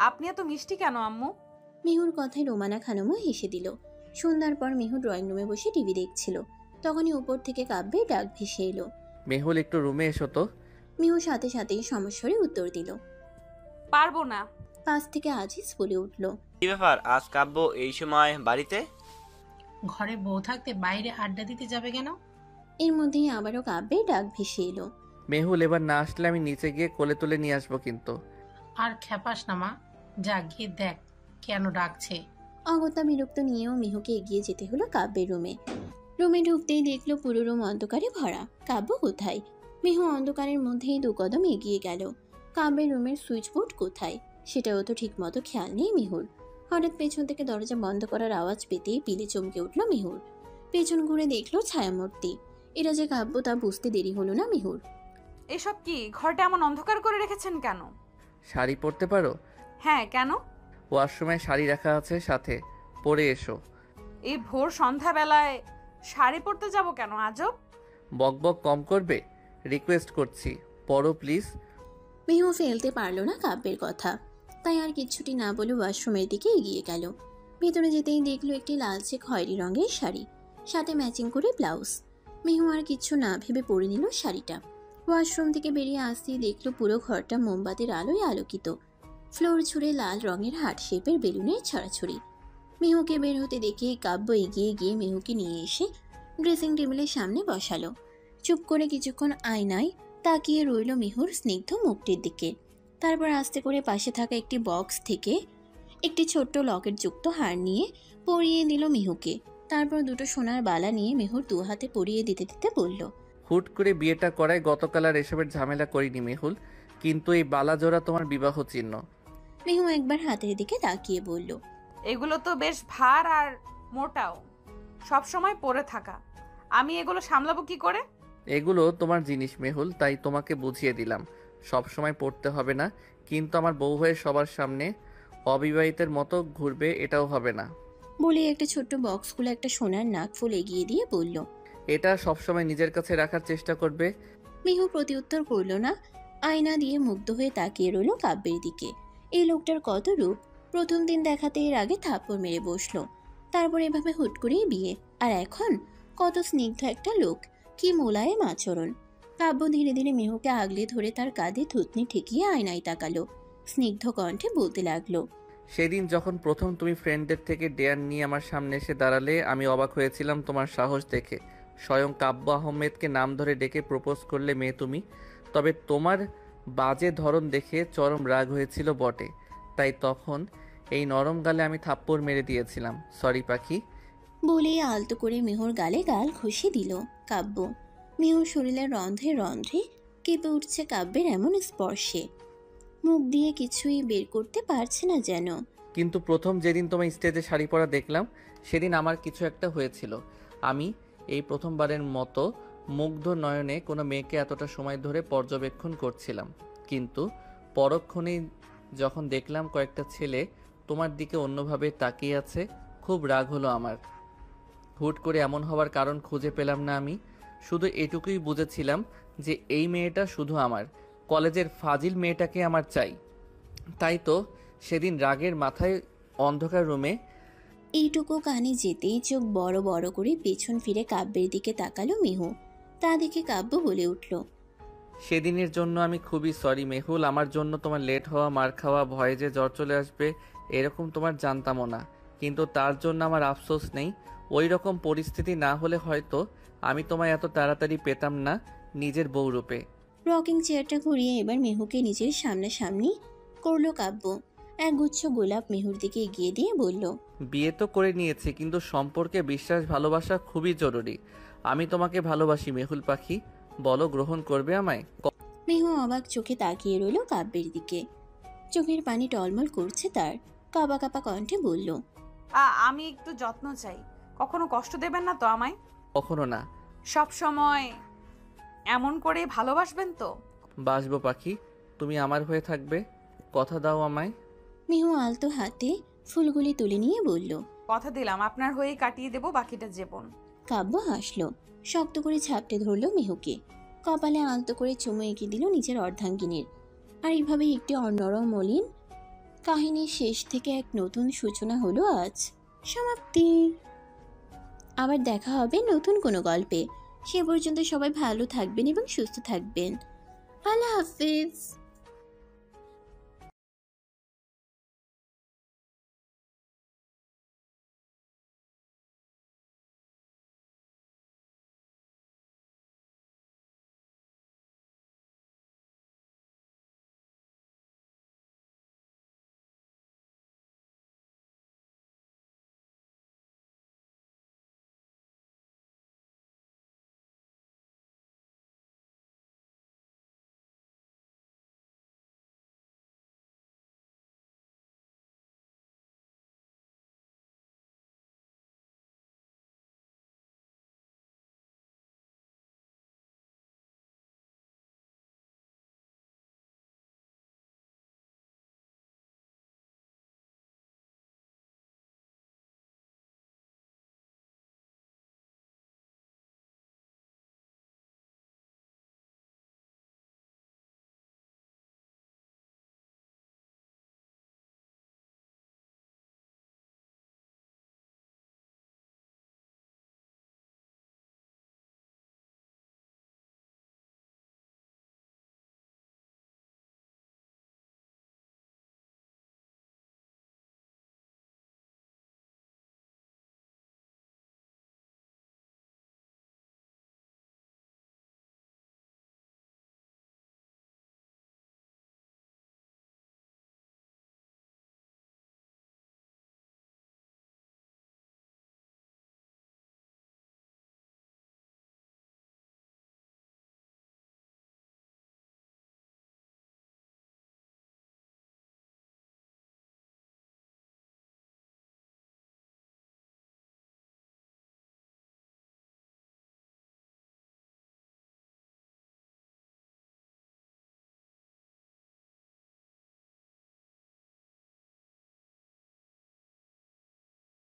আপনি এত মিষ্টি কেন আম্মু? মিহুর কথায় রোমানা খানমও হেসে দিল। সন্ধ্যার পর মিহু ড্রয়িং রুমে বসে টিভি দেখছিল। তখনই উপর থেকে কাব্যের ডাক ভেসে এলো। মেহুল, একটু রুমে এসো তো। মিহু সাথে সাথেই সমস্বরে উত্তর দিল, পারবো না। পাশ থেকে আজিজ বলে উঠল, কি ব্যাপার, আজ কাব্য এই সময় বাড়িতে? ঘরে বউ থাকতে বাইরে আড্ডা দিতে যাবে কেন? এর মধ্যেই আবারও কাব্যের ডাক ভেসে এলো। মেহুল, এবার না আসলে আমি নিচে গিয়ে কোলে তুলে নিয়ে আসবো কিন্তু। আর খেপাস না মা, যা গিয়ে দেখ কেন ডাকছে। অগত্যা বিরক্ত নিয়েও মিহুকে এগিয়ে যেতে হলো কাব্যের রুমে। রুমে ঢুকতেই দেখলো পুরো রুম অন্ধকারে ভরা। কাব্য কোথায়? মিহু অন্ধকারের মধ্যেই 2 কদম এগিয়ে গেল। কাব্যের রুমের সুইচ বোর্ড কোথায় সেটাও তো ঠিক মতো খেয়াল নেই মিহুর। হঠাৎ পেছন থেকে দরজা বন্ধ করার আওয়াজ পেতেই পিলে চমকে উঠল মিহুর। পেছন ঘুরে দেখলো ছায়ামূর্তি। এটা যে কাব্য তা বুঝতে দেরি হলো না মিহুর। এসব কি? ঘরটা এমন অন্ধকার করে রেখেছেন কেন? শাড়ি পরতে পারো? হ্যাঁ, কেন? ওয়াশরুমে শাড়ি রাখা আছে, সাথে পরে এসো। এই ভোর সন্ধ্যাবেলায় শাড়ি পরতে যাব কেন? আজব। বকবক কম করবে, রিকোয়েস্ট করছি, পরো প্লিজ। মিহু ফেলতে পারলো না কাব্যের কথা, তাই আর কিচ্ছুটি না বলে ওয়াশরুমের দিকে এগিয়ে গেল। ভেতরে যেতেই দেখলো একটি লালচে খয়েরি রঙের শাড়ি, সাথে ম্যাচিং করে ব্লাউজ। মিহু আর কিচ্ছু না ভেবে পরে নিল শাড়িটা। ওয়াশরুম থেকে বেরিয়ে আসতেই দেখলো পুরো ঘরটা মোমবাতির আলোয় আলোকিত। ফ্লোর ছুঁড়ে লাল রঙের হার্ট শেপের বেলুনের ছড়াছড়ি। মিহুকে বের হতে দেখে কাব্য এগিয়ে গিয়ে মিহুকে নিয়ে এসে ড্রেসিং টেবিলের সামনে বসালো। চুপ করে কিছুক্ষণ আয়নায় তাকিয়ে রইল মিহুর স্নিগ্ধ মুখটির দিকে। তারপর আস্তে করে পাশে থাকা একটি বক্স থেকে একটি ছোট্ট লকেট যুক্ত হার নিয়ে পরিয়ে দিল মিহুকে। তারপর 2টো সোনার বালা নিয়ে মিহুর 2 হাতে পরিয়ে দিতে দিতে বলল, হুট করে বিয়েটা করায় গতকাল আর এসবের ঝামেলা করিনি মেহুল, কিন্তু এই বালা জোড়া তোমার বিবাহ চিহ্ন। মিহু একবার হাতের দিকে তাকিয়ে বলল, এগুলো তো বেশ ভার আর মোটাও, সব সময় পরে থাকা। আমি এগুলো সামলাবো কি করে? এগুলো তোমার জিনিস মেহুল, তাই তোমাকে বুঝিয়ে দিলাম সব সময় পড়তে হবে না, কিন্তু আমার বউ হয়ে সবার সামনে অবিবাহিতের মতো ঘুরবে এটাও হবে না। বলে একটা ছোট্ট বক্স খুলে একটা সোনার নাকফুল এগিয়ে দিয়ে বলল, এটা সবসময় নিজের কাছে রাখার চেষ্টা করবে। মিহু প্রতিউত্তর করল না। আয়না দিয়ে মুগ্ধ হয়ে তাকিয়ে রইল কাব্যের দিকে। এই লোকটার কত রূপ! প্রথম দিন দেখাতে এর আগে থাপ্পড় মেরে বসলো, তারপর এভাবে হুট করেই বিয়ে, আর এখন কত স্নিগ্ধ একটা লোক, কি মোলায়েম আচরণ। কাব্য ধীরে ধীরে মিহুকে আগলে ধরে তার কাঁধে থুতনি ঠেকিয়ে আয়নায় তাকালো। স্নিগ্ধ কণ্ঠে বলতে লাগলো, সেদিন যখন প্রথম তুমি ফ্রেন্ডদের থেকে ডেয়ার নিয়ে আমার সামনে এসে দাঁড়ালে, আমি অবাক হয়েছিলাম তোমার সাহস দেখে। স্বয়ং কাব্য আহমেদকে নাম ধরে ডেকে প্রপোজ করলে মেয়ে তুমি। তবে তোমার বাজে ধরন দেখে চরম রাগ হয়েছিল বটে, তাই তখন এই নরম গালে আমি থাপ্পড় মেরে দিয়েছিলাম। সরি পাখি। বলে আলতো করে মিহুর গালে গাল ঘষে দিল কাব্য। মিহুর শরীরের রন্ধ্রে রন্ধ্রে কেঁপে উঠছে কাব্যের এমন স্পর্শে। মুখ দিয়ে কিছুই বের করতে পারছে না যেন। কিন্তু প্রথম যেদিন তোমার স্টেজে শাড়ি পরা দেখলাম, সেদিন আমার কিছু একটা হয়েছিল। আমি এই প্রথমবারের মতো মুগ্ধ নয়নে কোনো মেয়েকে এতটা সময় ধরে পর্যবেক্ষণ করছিলাম, কিন্তু পরক্ষণেই যখন দেখলাম কয়েকটা ছেলে তোমার দিকে অন্যভাবে তাকিয়ে আছে, খুব রাগ হলো আমার। হুট করে এমন হওয়ার কারণ খুঁজে পেলাম না আমি, শুধু এটুকুই বুঝেছিলাম যে এই মেয়েটা শুধু আমার, কলেজের ফাজিল মেয়েটাকে আমার চাই। তাই তো সেদিন রাগের মাথায় অন্ধকার রুমে এইটুকু কানে যেতেই চোখ বড় বড় করে পেছন ফিরে কাব্যের দিকে তাকালো মিহু। তা দেখে কাব্য বলে উঠল, সেদিনের জন্য আমি খুবই সরি মেহুল। আমার জন্য তোমার লেট হওয়া, মার খাওয়া, ভয়ে যে জ্বর চলে আসবে এরকম তোমার জানতামও না, কিন্তু তার জন্য আমার আফসোস নেই। ওই রকম পরিস্থিতি না হলে হয়তো আমি তোমায় এত তাড়াতাড়ি পেতাম না নিজের বউ রূপে। রকিং চেয়ারটা ঘুরিয়ে এবার মেহুকে নিজের সামনাসামনি করলো কাব্য। একগুচ্ছ গোলাপ মেহুর দিকে এগিয়ে দিয়ে বলল, বিয়ে তো করে নিয়েছি, কিন্তু সম্পর্কে বিশ্বাস ভালোবাসা খুবই জরুরি। আমি তোমাকে ভালোবাসি মেহুল পাখি, বলো গ্রহণ করবে আমায়? মেহু অবাক চোখে তাকিয়ে রইল কাব্যের দিকে। চোখের পানি টলমল করছে তার। কাঁপা কাঁপা কণ্ঠে বলল, আমি একটু যত্ন চাই। কখনো কষ্ট দেবেন না তো আমায়? কখনো না। সব সময় এমন করে ভালোবাসবেন তো? বাসবো পাখি, তুমি আমার হয়ে থাকবে, কথা দাও আমায়। মিহু আলতো হাতে ফুলগুলি তুলে নিয়ে বলল। কথা দিলাম আপনার হয়ে কাটিয়ে দেব বাকিটা জীবন। কাব্য হাসলো, শক্ত করে ঝাপটে ধরল মিহুকে, কপালে আলতো করে চুমু এঁকে দিল নিজের অর্ধাঙ্গিনীর। আর এইভাবেই একটি অনরম মলিন কাহিনীর শেষ থেকে এক নতুন সূচনা হলো আজ। সমাপ্তি। আবার দেখা হবে নতুন কোনো গল্পে। সে পর্যন্ত সবাই ভালো থাকবেন এবং সুস্থ থাকবেন। আল্লাহ হাফিজ।